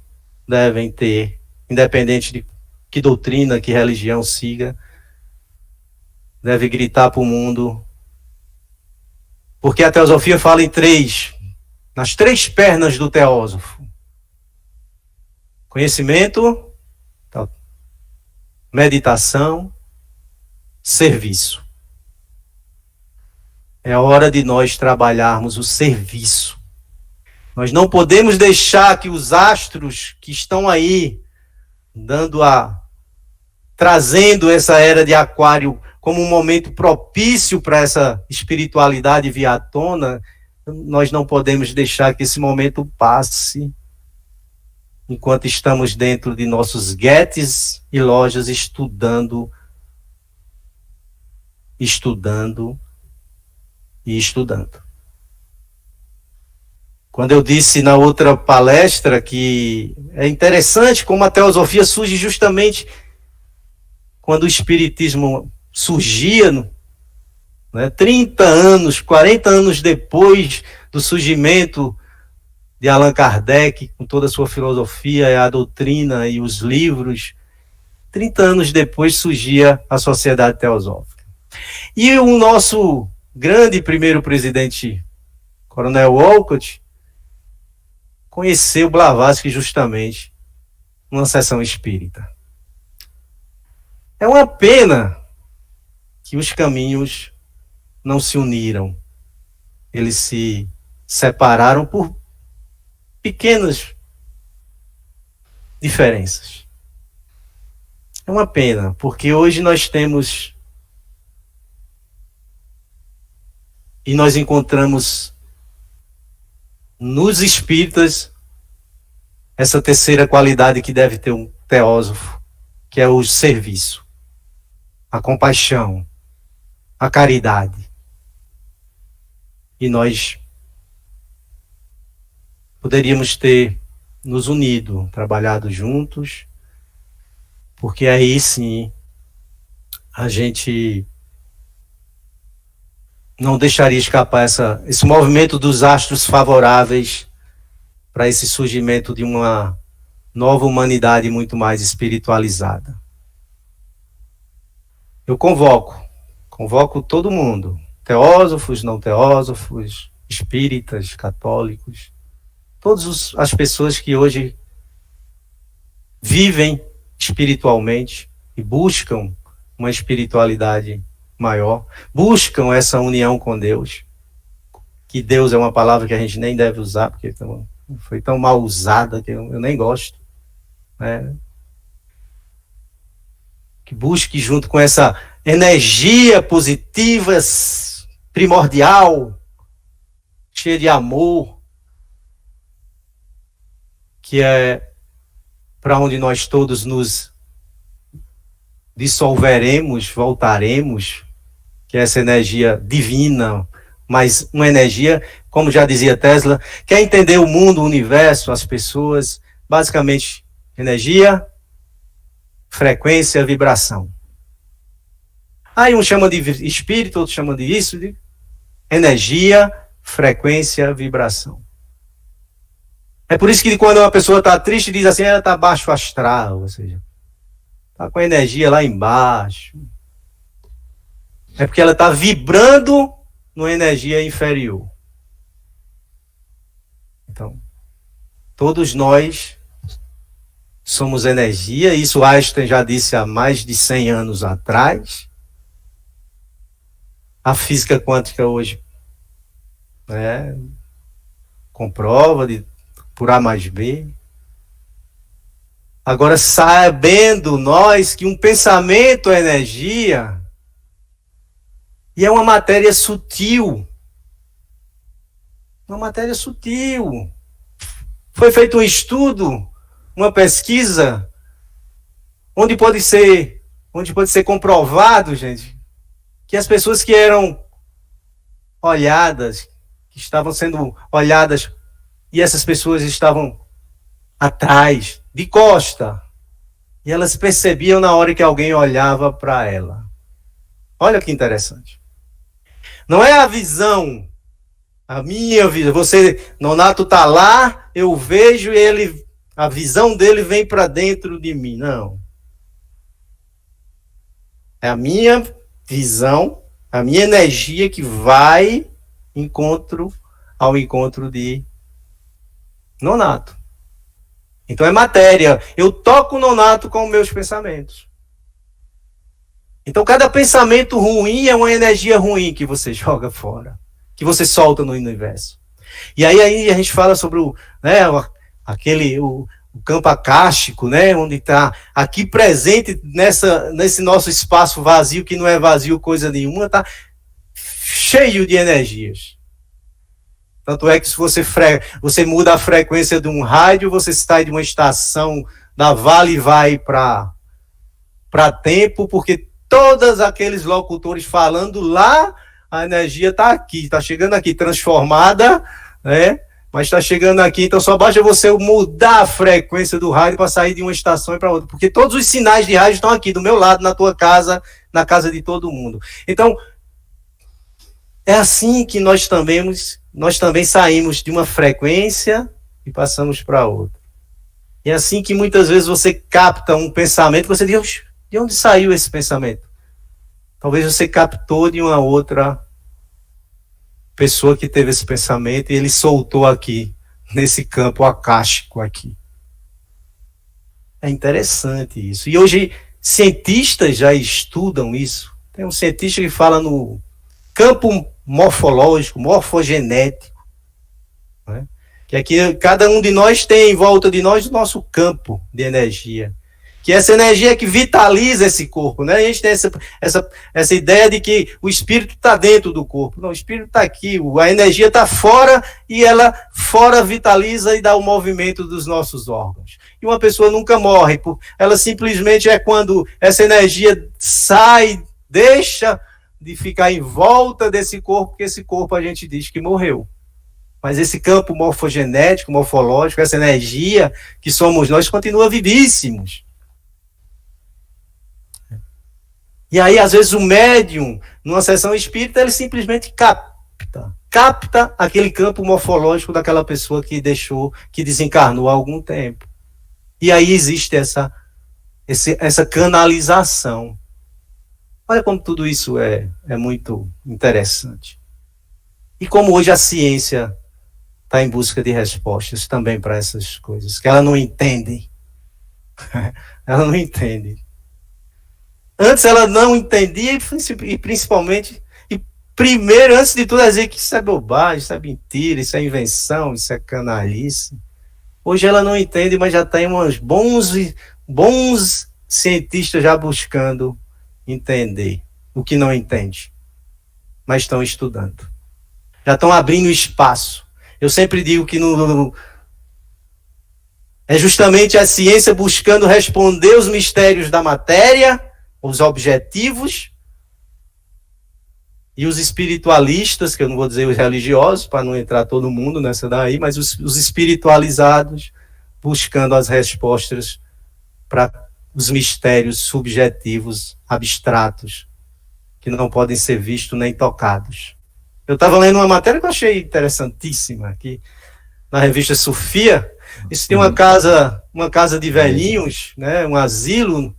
devem ter, independente de que doutrina, que religião siga, deve gritar para o mundo, porque a teosofia fala nas três pernas do teósofo: conhecimento, meditação, serviço. É hora de nós trabalharmos o serviço. Nós não podemos deixar que os astros que estão aí, trazendo essa era de Aquário como um momento propício para essa espiritualidade vir à tona, nós não podemos deixar que esse momento passe enquanto estamos dentro de nossos guetes e lojas estudando. Quando eu disse na outra palestra que é interessante como a teosofia surge justamente quando o espiritismo surgia, 30 anos, 40 anos depois do surgimento de Allan Kardec, com toda a sua filosofia, a doutrina e os livros, 30 anos depois surgia a Sociedade Teosófica. E o nosso grande primeiro presidente, Coronel Wolcott, conhecer o Blavatsky justamente numa sessão espírita. É uma pena que os caminhos não se uniram. Eles se separaram por pequenas diferenças. É uma pena, porque hoje nós temos e nós encontramos nos espíritas essa terceira qualidade que deve ter um teósofo, que é o serviço, a compaixão, a caridade. E nós poderíamos ter nos unido, trabalhado juntos, porque aí sim a gente não deixaria escapar esse movimento dos astros favoráveis para esse surgimento de uma nova humanidade muito mais espiritualizada. Eu convoco todo mundo, teósofos, não teósofos, espíritas, católicos, todas as pessoas que hoje vivem espiritualmente e buscam uma espiritualidade maior, buscam essa união com Deus, que Deus é uma palavra que a gente nem deve usar, porque foi tão mal usada que eu nem gosto, né? Que busque junto com essa energia positiva, primordial, cheia de amor, que é para onde nós todos nos dissolveremos, voltaremos, que é essa energia divina, mas uma energia, como já dizia Tesla, quer entender o mundo, o universo, as pessoas, basicamente energia, frequência, vibração. Aí um chama de espírito, outro chama de isso, de energia, frequência, vibração. É por isso que quando uma pessoa está triste, diz assim, ela está baixo astral, ou seja, está com a energia lá embaixo. É porque ela está vibrando numa energia inferior. Então, todos nós somos energia, isso Einstein já disse há mais de 100 anos atrás. A física quântica hoje comprova por A mais B. Agora, sabendo nós que um pensamento é energia, e é uma matéria sutil. Uma matéria sutil. Foi feito um estudo, uma pesquisa, onde pode ser comprovado, gente, que as pessoas que eram olhadas, que estavam sendo olhadas, e essas pessoas estavam atrás, de costa, e elas percebiam na hora que alguém olhava para ela. Olha que interessante. Não é a visão, a minha visão. Você, Nonato está lá, eu vejo ele, a visão dele vem para dentro de mim. Não. É a minha visão, a minha energia que vai ao encontro de Nonato. Então é matéria. Eu toco o Nonato com meus pensamentos. Então cada pensamento ruim é uma energia ruim que você joga fora, que você solta no universo. E aí a gente fala sobre o campo acástico, né, onde está aqui presente nesse nosso espaço vazio, que não é vazio coisa nenhuma, está cheio de energias. Tanto é que se você muda a frequência de um rádio, você sai de uma estação da Vale e vai para tempo, porque todos aqueles locutores falando lá, a energia está aqui, está chegando aqui transformada, né? Mas está chegando aqui, então só basta você mudar a frequência do rádio para sair de uma estação e para outra, porque todos os sinais de rádio estão aqui do meu lado, na tua casa, na casa de todo mundo. Então, é assim que nós também saímos de uma frequência e passamos para outra. É assim que muitas vezes você capta um pensamento, você diz, de onde saiu esse pensamento? Talvez você captou de uma outra pessoa que teve esse pensamento e ele soltou aqui nesse campo acástico aqui. É interessante isso. E hoje cientistas já estudam isso. Tem um cientista que fala no campo morfológico, morfogenético, né? Que aqui cada um de nós tem em volta de nós o nosso campo de energia. Que essa energia é que vitaliza esse corpo, né? A gente tem essa ideia de que o espírito está dentro do corpo. Não, o espírito está aqui, a energia está fora e ela fora vitaliza e dá o movimento dos nossos órgãos. E uma pessoa nunca morre, ela simplesmente é quando essa energia sai, deixa de ficar em volta desse corpo, que esse corpo a gente diz que morreu. Mas esse campo morfogenético, morfológico, essa energia que somos nós, continua vivíssimos. E aí, às vezes, o médium, numa sessão espírita, ele simplesmente capta aquele campo morfológico daquela pessoa que deixou, que desencarnou há algum tempo. E aí existe essa canalização. Olha como tudo isso é muito interessante. E como hoje a ciência está em busca de respostas também para essas coisas, que ela não entende. Ela não entende. Antes ela não entendia e principalmente, e primeiro, antes de tudo, ela dizia que isso é bobagem, isso é mentira, isso é invenção, isso é canalice. Hoje ela não entende, mas já tem uns bons cientistas já buscando entender o que não entende. Mas estão estudando. Já estão abrindo espaço. Eu sempre digo que é justamente a ciência buscando responder os mistérios da matéria, os objetivos, e os espiritualistas, que eu não vou dizer os religiosos, para não entrar todo mundo nessa daí, mas os espiritualizados buscando as respostas para os mistérios subjetivos, abstratos, que não podem ser vistos nem tocados. Eu estava lendo uma matéria que eu achei interessantíssima aqui, na revista Sofia. Isso tem uma casa de velhinhos, né, um asilo,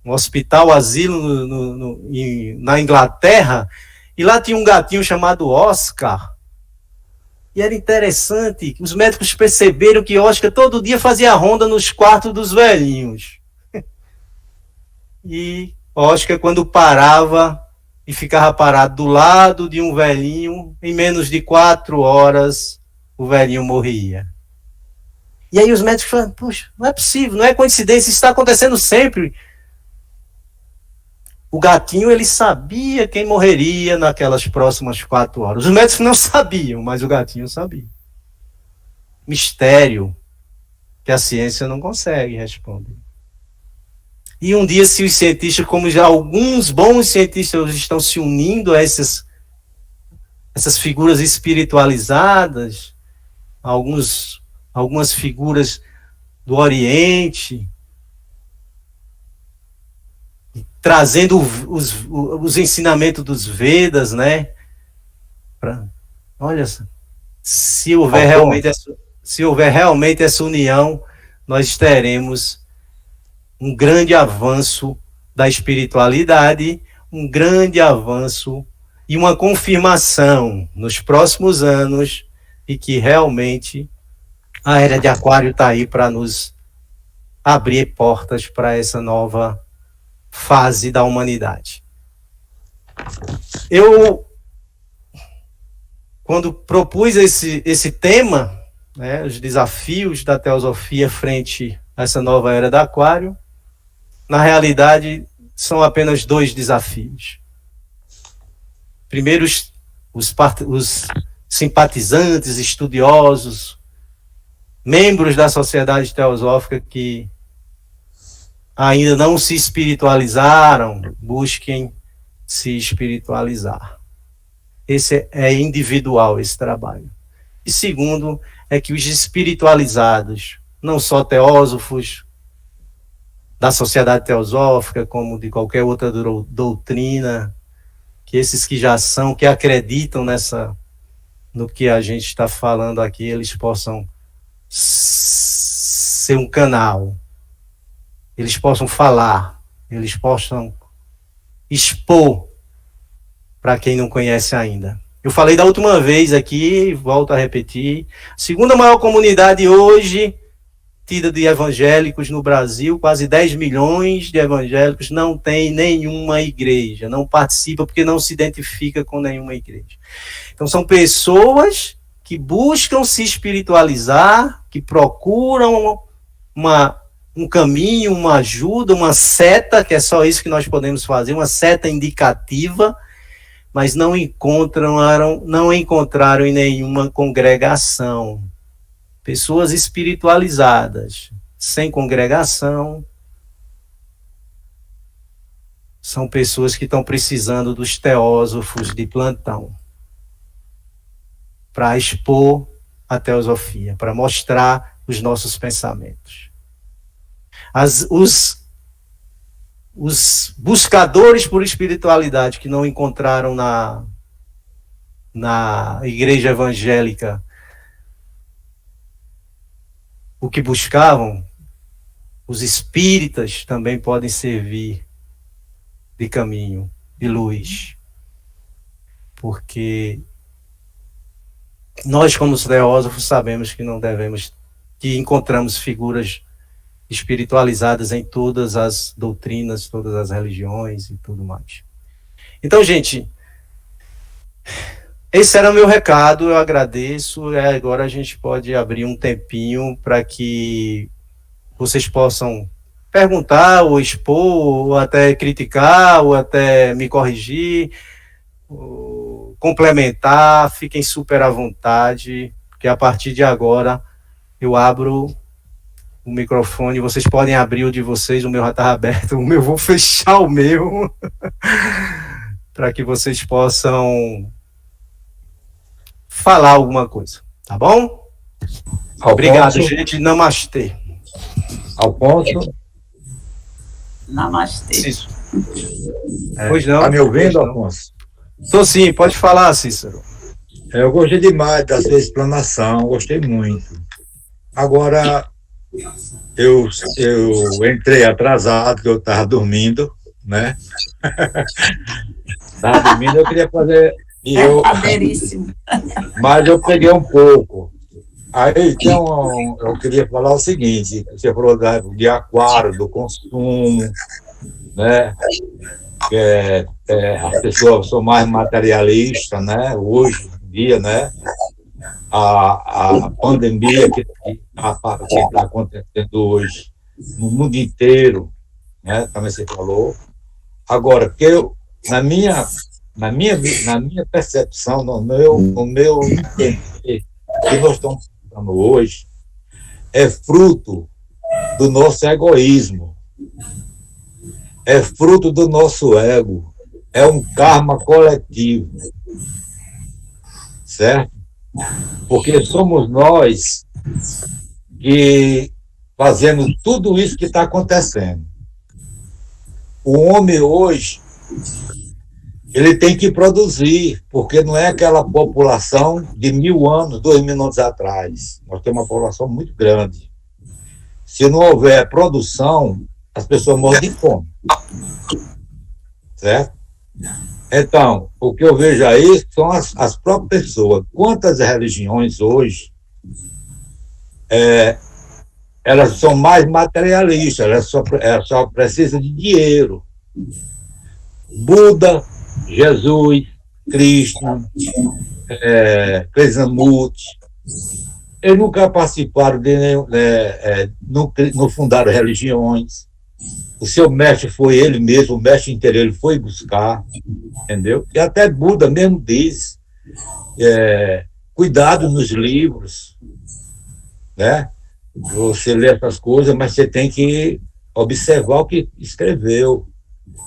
um hospital, asilo na Inglaterra, e lá tinha um gatinho chamado Oscar. E era interessante, os médicos perceberam que Oscar todo dia fazia ronda nos quartos dos velhinhos. E Oscar, quando parava e ficava parado do lado de um velhinho, em menos de 4 horas, o velhinho morria. E aí os médicos falaram, puxa, não é possível, não é coincidência, isso está acontecendo sempre. O gatinho, ele sabia quem morreria naquelas próximas 4 horas. Os médicos não sabiam, mas o gatinho sabia. Mistério que a ciência não consegue responder. E um dia, se os cientistas, como já alguns bons cientistas estão se unindo a essas figuras espiritualizadas, algumas figuras do Oriente, trazendo os ensinamentos dos Vedas, né? Olha, se houver realmente essa união, nós teremos um grande avanço da espiritualidade, um grande avanço e uma confirmação nos próximos anos de que realmente a Era de Aquário está aí para nos abrir portas para essa nova fase da humanidade. Eu, quando propus esse tema, né, os desafios da teosofia frente a essa nova Era de Aquário, na realidade, são apenas 2 desafios. Primeiro, os simpatizantes, estudiosos, membros da sociedade teosófica que ainda não se espiritualizaram, busquem se espiritualizar. Esse é individual, esse trabalho. E segundo, é que os espiritualizados, não só teósofos da sociedade teosófica, como de qualquer outra doutrina, que esses que já são, que acreditam no que a gente está falando aqui, eles possam ser um canal, eles possam falar, eles possam expor para quem não conhece ainda Eu falei da última vez aqui, volto a repetir, segunda maior comunidade hoje, tida de evangélicos no Brasil, quase 10 milhões de evangélicos, não tem nenhuma igreja, não participa porque não se identifica com nenhuma igreja. Então são pessoas que buscam se espiritualizar, que procuram um caminho, uma ajuda, uma seta, que é só isso que nós podemos fazer, uma seta indicativa, mas não encontraram em nenhuma congregação. Pessoas espiritualizadas, sem congregação, são pessoas que estão precisando dos teósofos de plantão para expor a teosofia, para mostrar os nossos pensamentos. Os buscadores por espiritualidade que não encontraram na igreja evangélica o que buscavam, os espíritas também podem servir de caminho, de luz. Porque nós, como teósofos, sabemos que não devemos, que encontramos figuras espiritualizadas em todas as doutrinas, todas as religiões e tudo mais. Então, gente, esse era o meu recado, eu agradeço. Agora a gente pode abrir um tempinho para que vocês possam perguntar, ou expor, ou até criticar, ou até me corrigir, ou complementar. Fiquem super à vontade, porque a partir de agora eu abro o microfone, vocês podem abrir o de vocês, o meu já está aberto, o meu vou fechar o meu, para que vocês possam falar alguma coisa, tá bom? Obrigado, gente. Namastê. Alfonso. Namastê. Cícero. Pois não. Tá me ouvindo, Alfonso? Tô sim, pode falar, Cícero. Eu gostei demais da sua explanação, gostei muito. Agora, eu entrei atrasado, que eu estava dormindo, né? Estava dormindo, eu queria fazer... Mas eu peguei um pouco. Aí, então, eu queria falar o seguinte, você falou de aquário, do consumo, né? Que as pessoas são mais materialistas, né? Hoje em dia, né? A pandemia que está acontecendo hoje no mundo inteiro, né? Também você falou. Agora, que eu, na minha percepção, no meu entender, que nós estamos falando hoje, é fruto do nosso egoísmo, é fruto do nosso ego, é um karma coletivo, certo? Porque somos nós que fazemos tudo isso que está acontecendo. O homem hoje, ele tem que produzir, porque não é aquela população de 1000 anos, 2000 anos atrás. Nós temos uma população muito grande. Se não houver produção, as pessoas morrem de fome. Certo? Então, o que eu vejo aí são as próprias pessoas. Quantas religiões hoje, elas são mais materialistas, elas só precisam de dinheiro. Buda, Jesus, Krishna, Krishnamurti, eles nunca participaram de nenhum, não fundaram religiões. O seu mestre foi ele mesmo, o mestre interior, ele foi buscar, entendeu? E até Buda mesmo diz, cuidado nos livros, né? Você lê essas coisas, mas você tem que observar o que escreveu,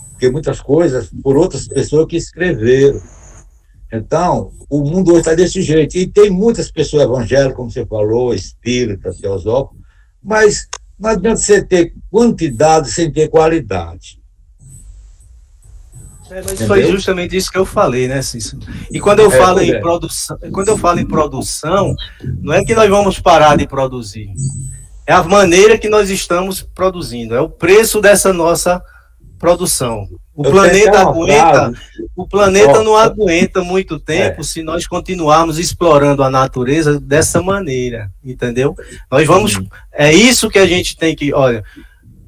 porque muitas coisas por outras pessoas que escreveram. Então, o mundo hoje está desse jeito. E tem muitas pessoas evangélicas, como você falou, espíritas, teosóficos, mas não adianta você ter quantidade sem ter qualidade. Mas foi justamente isso que eu falei, né, Cícero? E quando eu falo em produção, não é que nós vamos parar de produzir. É a maneira que nós estamos produzindo, é o preço dessa nossa produção. O planeta aguenta, o planeta não Ó, aguenta muito tempo se nós continuarmos explorando a natureza dessa maneira, entendeu? Nós vamos, é isso que a gente tem que, olha,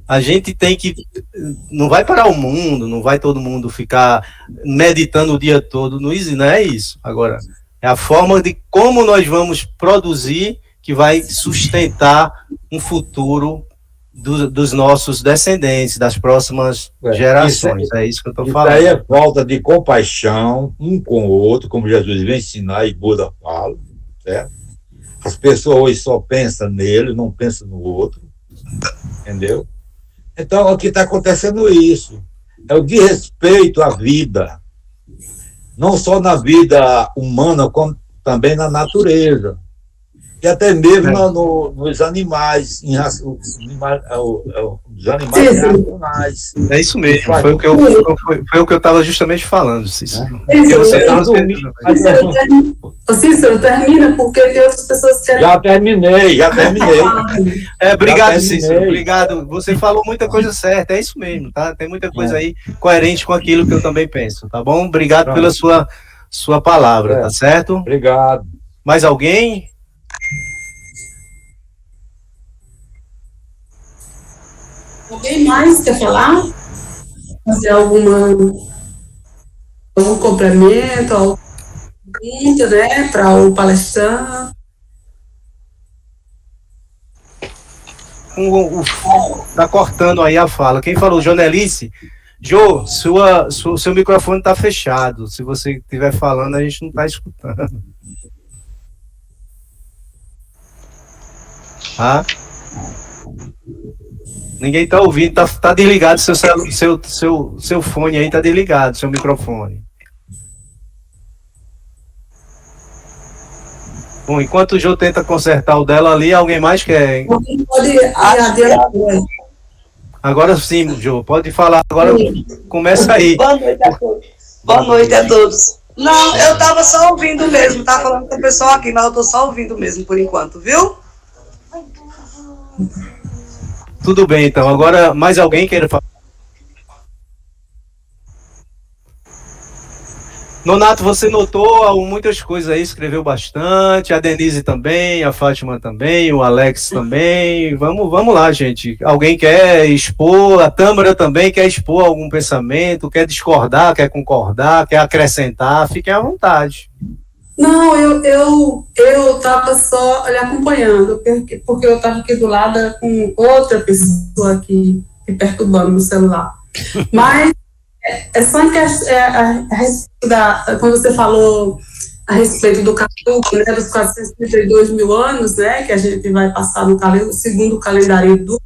a gente tem que, não vai parar o mundo, não vai todo mundo ficar meditando o dia todo, não é isso. Agora, é a forma de como nós vamos produzir que vai sustentar um futuro dos nossos descendentes, das próximas gerações. É isso que eu estou falando. Isso aí é falta de compaixão um com o outro, como Jesus vem ensinar e Buda fala, certo? As pessoas hoje só pensam nele, não pensam no outro, entendeu? Então, aqui está acontecendo isso. É o desrespeito à vida, não só na vida humana, como também na natureza. E até mesmo nos animais, os animais irracionais. É isso mesmo, foi o que eu estava justamente falando, Cícero. Cícero, termina, porque tem outras pessoas que... Já terminei. Obrigado, Cícero, obrigado. Você falou muita coisa certa, é isso mesmo, tá? Tem muita coisa aí coerente com aquilo que eu também penso, tá bom? Obrigado pela sua palavra, tá certo? Obrigado. Mais alguém? Alguém mais quer falar? Fazer algum complemento, alguma pergunta, né, para o palestrante? Tá cortando aí a fala. Quem falou? Jonelice? Jô, seu microfone está fechado. Se você estiver falando, a gente não está escutando. Ah? Ninguém está ouvindo, tá desligado seu fone aí, tá desligado, seu microfone. Bom, enquanto o Jô tenta consertar o dela ali, alguém mais quer? Agora sim, Jô, pode falar, agora começa aí. Boa noite a todos. Boa noite a todos. Não, eu estava só ouvindo mesmo, tá falando com o pessoal aqui, mas eu estou só ouvindo mesmo por enquanto, viu? Tudo bem, então. Agora, mais alguém queira falar? Nonato, você notou muitas coisas aí, escreveu bastante, a Denise também, a Fátima também, o Alex também. Vamos lá, gente. Alguém quer expor, a Tâmara também quer expor algum pensamento, quer discordar, quer concordar, quer acrescentar, fiquem à vontade. Não, eu estava só lhe acompanhando, porque eu estava aqui do lado com outra pessoa aqui perturbando no celular. Mas é só em a respeito quando você falou a respeito do caduco, né, dos 432 mil anos, né, que a gente vai passar no segundo calendário hindu,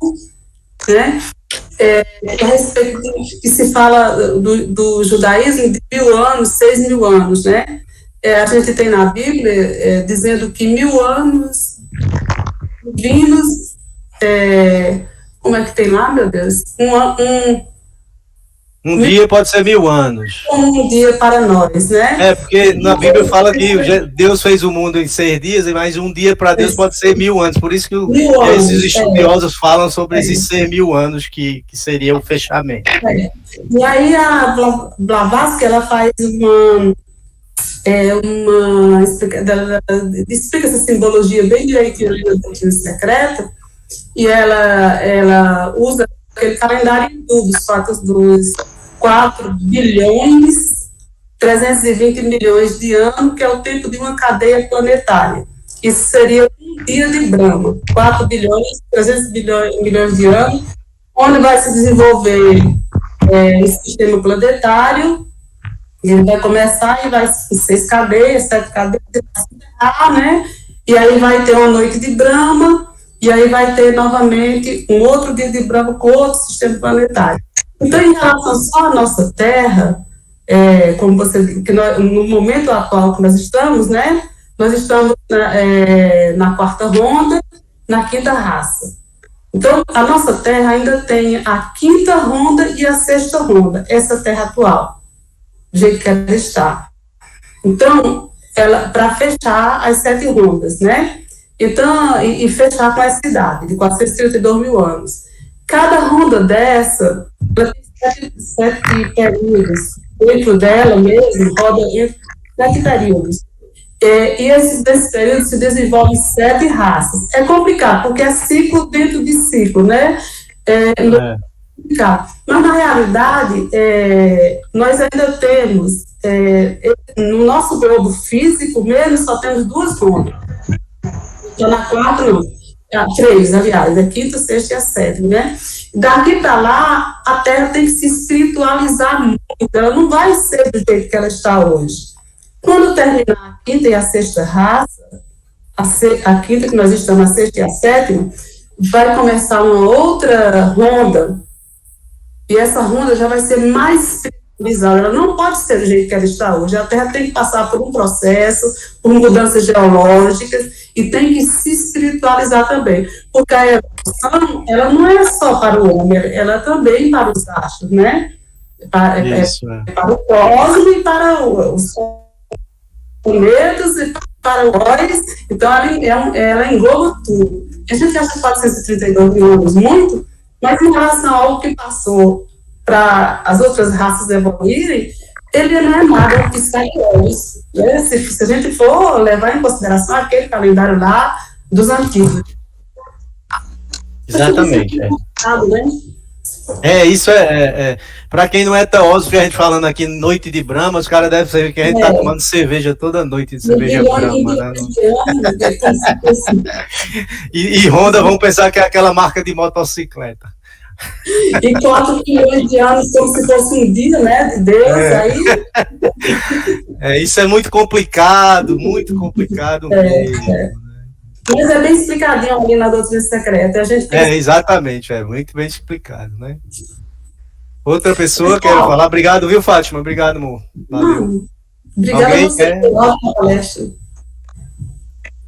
né, a respeito que se fala do judaísmo de 1.000 anos, 6.000 anos, né. A gente tem na Bíblia dizendo que 1.000 anos divinos, como é que tem lá, meu Deus? Um dia pode ser 1.000 anos. Um dia para nós, né? Porque na Bíblia fala que Deus fez o mundo em 6 dias, mas um dia para Deus pode ser 1.000 anos. Por isso que esses estudiosos falam sobre esses 1.000 anos que seria o fechamento. E aí a Blavatsky, ela faz explica essa simbologia bem direitinho da doutrina secreta, e ela usa aquele calendário hindu dos 4 bilhões 320 milhões de anos, que é o tempo de uma cadeia planetária. Isso seria um dia de Brahma, 4 bilhões 300 milhões de anos, onde vai se desenvolver esse sistema planetário. Ele vai começar e vai 6 cadeias, 7 cadeias, né? E aí vai ter uma noite de Brahma, e aí vai ter novamente um outro dia de Brahma com outro sistema planetário. Então, em relação só à nossa Terra, como você disse, no momento atual que nós estamos, né? Nós estamos na 4ª ronda, na 5ª raça. Então, a nossa Terra ainda tem a 5ª ronda e a 6ª ronda, essa Terra atual, do jeito que ela está. Então, para fechar as 7 rondas, né? Então, e fechar com essa idade, de 432 mil anos. Cada ronda dessa, ela tem 7 períodos. Dentro dela mesmo, roda entre 7 períodos. E desses períodos se desenvolvem 7 raças. É complicado, porque é ciclo dentro de ciclo, né? Mas, na realidade, nós ainda temos, no nosso globo físico mesmo, só temos 2 rondas. Então, na 4, não. 3, aliás, a 5ª, 6ª e a 7ª, né? Daqui para lá, a Terra tem que se espiritualizar muito. Ela não vai ser do jeito que ela está hoje. Quando terminar a 5ª e a 6ª raça, a 5ª que nós estamos, a 6ª e a 7ª, vai começar uma outra ronda, e essa ronda já vai ser mais espiritualizada. Ela não pode ser do jeito que ela está hoje. A Terra tem que passar por um processo, por mudanças geológicas, e tem que se espiritualizar também. Porque a evolução, ela não é só para o homem, ela é também para os astros, né? Para o cosmos e para os planetas e para nós. Então, ela engloba tudo. A gente acha 432 mil anos muito, mas em relação ao que passou para as outras raças evoluírem, ele não é nada que sai de olhos. Né? Se a gente for levar em consideração aquele calendário lá dos antigos. Exatamente. Isso para quem não é teósofo, a gente falando aqui Noite de Brahma, os caras devem saber que a gente tá tomando cerveja toda noite, cerveja Brahma, né? E Honda vão pensar que é aquela marca de motocicleta. E 4 milhões de anos como se fosse um dia, né, de Deus, aí... Isso é muito complicado mesmo. Mas é bem explicadinho ali na doutrina secreta. A gente exatamente, muito bem explicado, né? Outra pessoa quer falar? Obrigado, viu, Fátima? Obrigado, amor. Valeu. Obrigada a você pela palestra.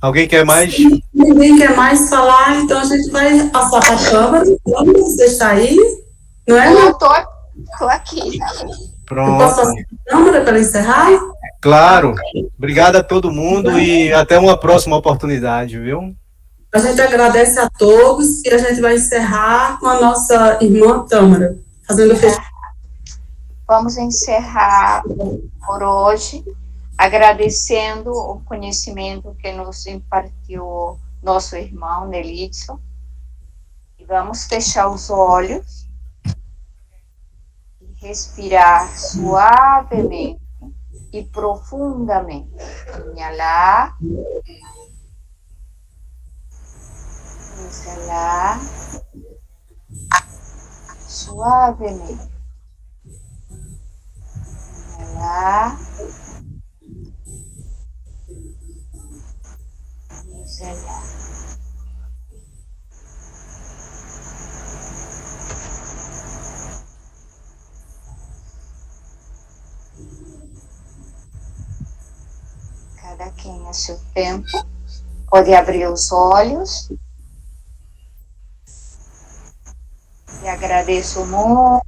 Alguém quer mais? Ninguém quer mais falar, então a gente vai passar para a câmera. Você está aí? Não é? Eu tô aqui. Pronto. Eu posso passar a câmera para encerrar? Claro. Obrigado a todo mundo e até uma próxima oportunidade, viu? A gente agradece a todos e a gente vai encerrar com a nossa irmã Tâmara, fazendo o fechamento. Vamos encerrar por hoje, agradecendo o conhecimento que nos impartiu nosso irmão Nelidson. E vamos fechar os olhos e respirar suavemente e profundamente. Inhalar, exalar, suavemente. Inhalar, exalar. Cada quem a seu tempo pode abrir os olhos. E agradeço muito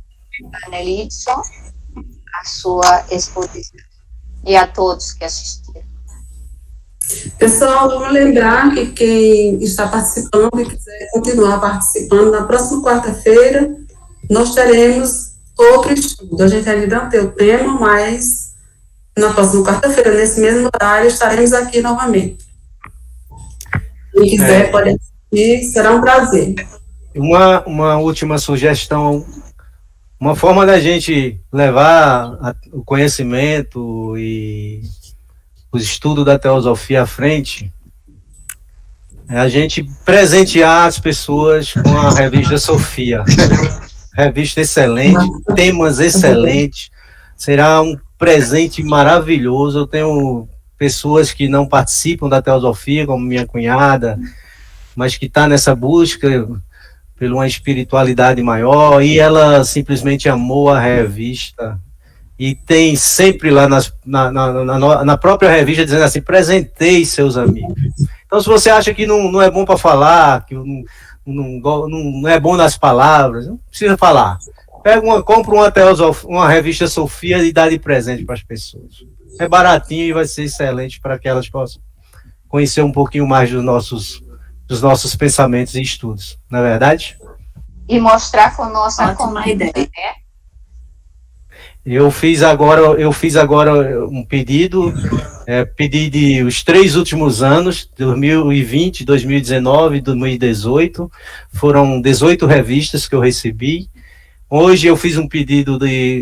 a Nelidson a sua exposição e a todos que assistiram. Pessoal, vamos lembrar que quem está participando e quiser continuar participando, na próxima quarta-feira nós teremos outro estudo. A gente ainda não tem o tema, mas na próxima quarta-feira, nesse mesmo horário, estaremos aqui novamente. Quem quiser pode assistir, será um prazer. Uma última sugestão, uma forma da gente levar o conhecimento e o estudo da teosofia à frente é a gente presentear as pessoas com a revista Sofia. Revista excelente, temas excelentes, será um presente maravilhoso. Eu tenho pessoas que não participam da teosofia, como minha cunhada, mas que está nessa busca por uma espiritualidade maior, e ela simplesmente amou a revista, e tem sempre lá na própria revista dizendo assim, presenteie seus amigos. Então, se você acha que não é bom para falar, que não é bom nas palavras, não precisa falar. Compra uma revista Sofia e dá de presente para as pessoas. É baratinho e vai ser excelente para que elas possam conhecer um pouquinho mais dos nossos pensamentos e estudos, não é verdade? E mostrar com nossa conta, né? Eu fiz agora um pedido, pedi os 3 últimos anos, 2020, 2019, 2018, foram 18 revistas que eu recebi. Hoje eu fiz um pedido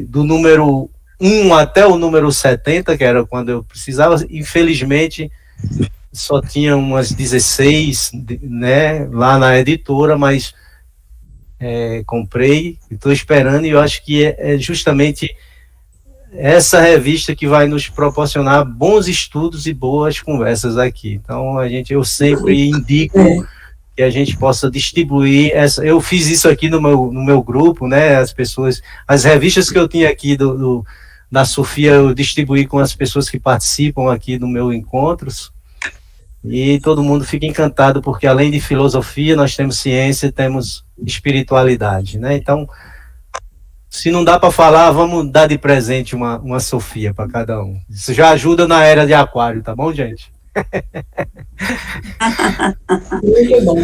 do número 1 até o número 70, que era quando eu precisava. Infelizmente, só tinha umas 16, né, lá na editora, mas comprei, estou esperando, e eu acho que é justamente essa revista que vai nos proporcionar bons estudos e boas conversas aqui. Então, eu sempre indico que a gente possa distribuir eu fiz isso aqui no meu grupo, né, as revistas que eu tinha aqui da Sofia, eu distribuí com as pessoas que participam aqui do meu encontros, e todo mundo fica encantado, porque além de filosofia, nós temos ciência, temos espiritualidade, né? Então, se não dá para falar, vamos dar de presente uma Sofia para cada um. Isso já ajuda na era de Aquário, tá bom, gente? Muito bom.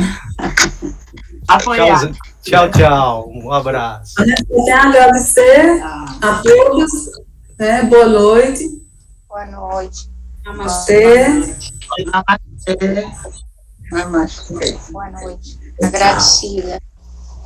Apoiar. Tchau. Um abraço. Eu quero agradecer a todos. Boa noite. Boa noite. Namastê. Namastê. Boa noite. Agradecida.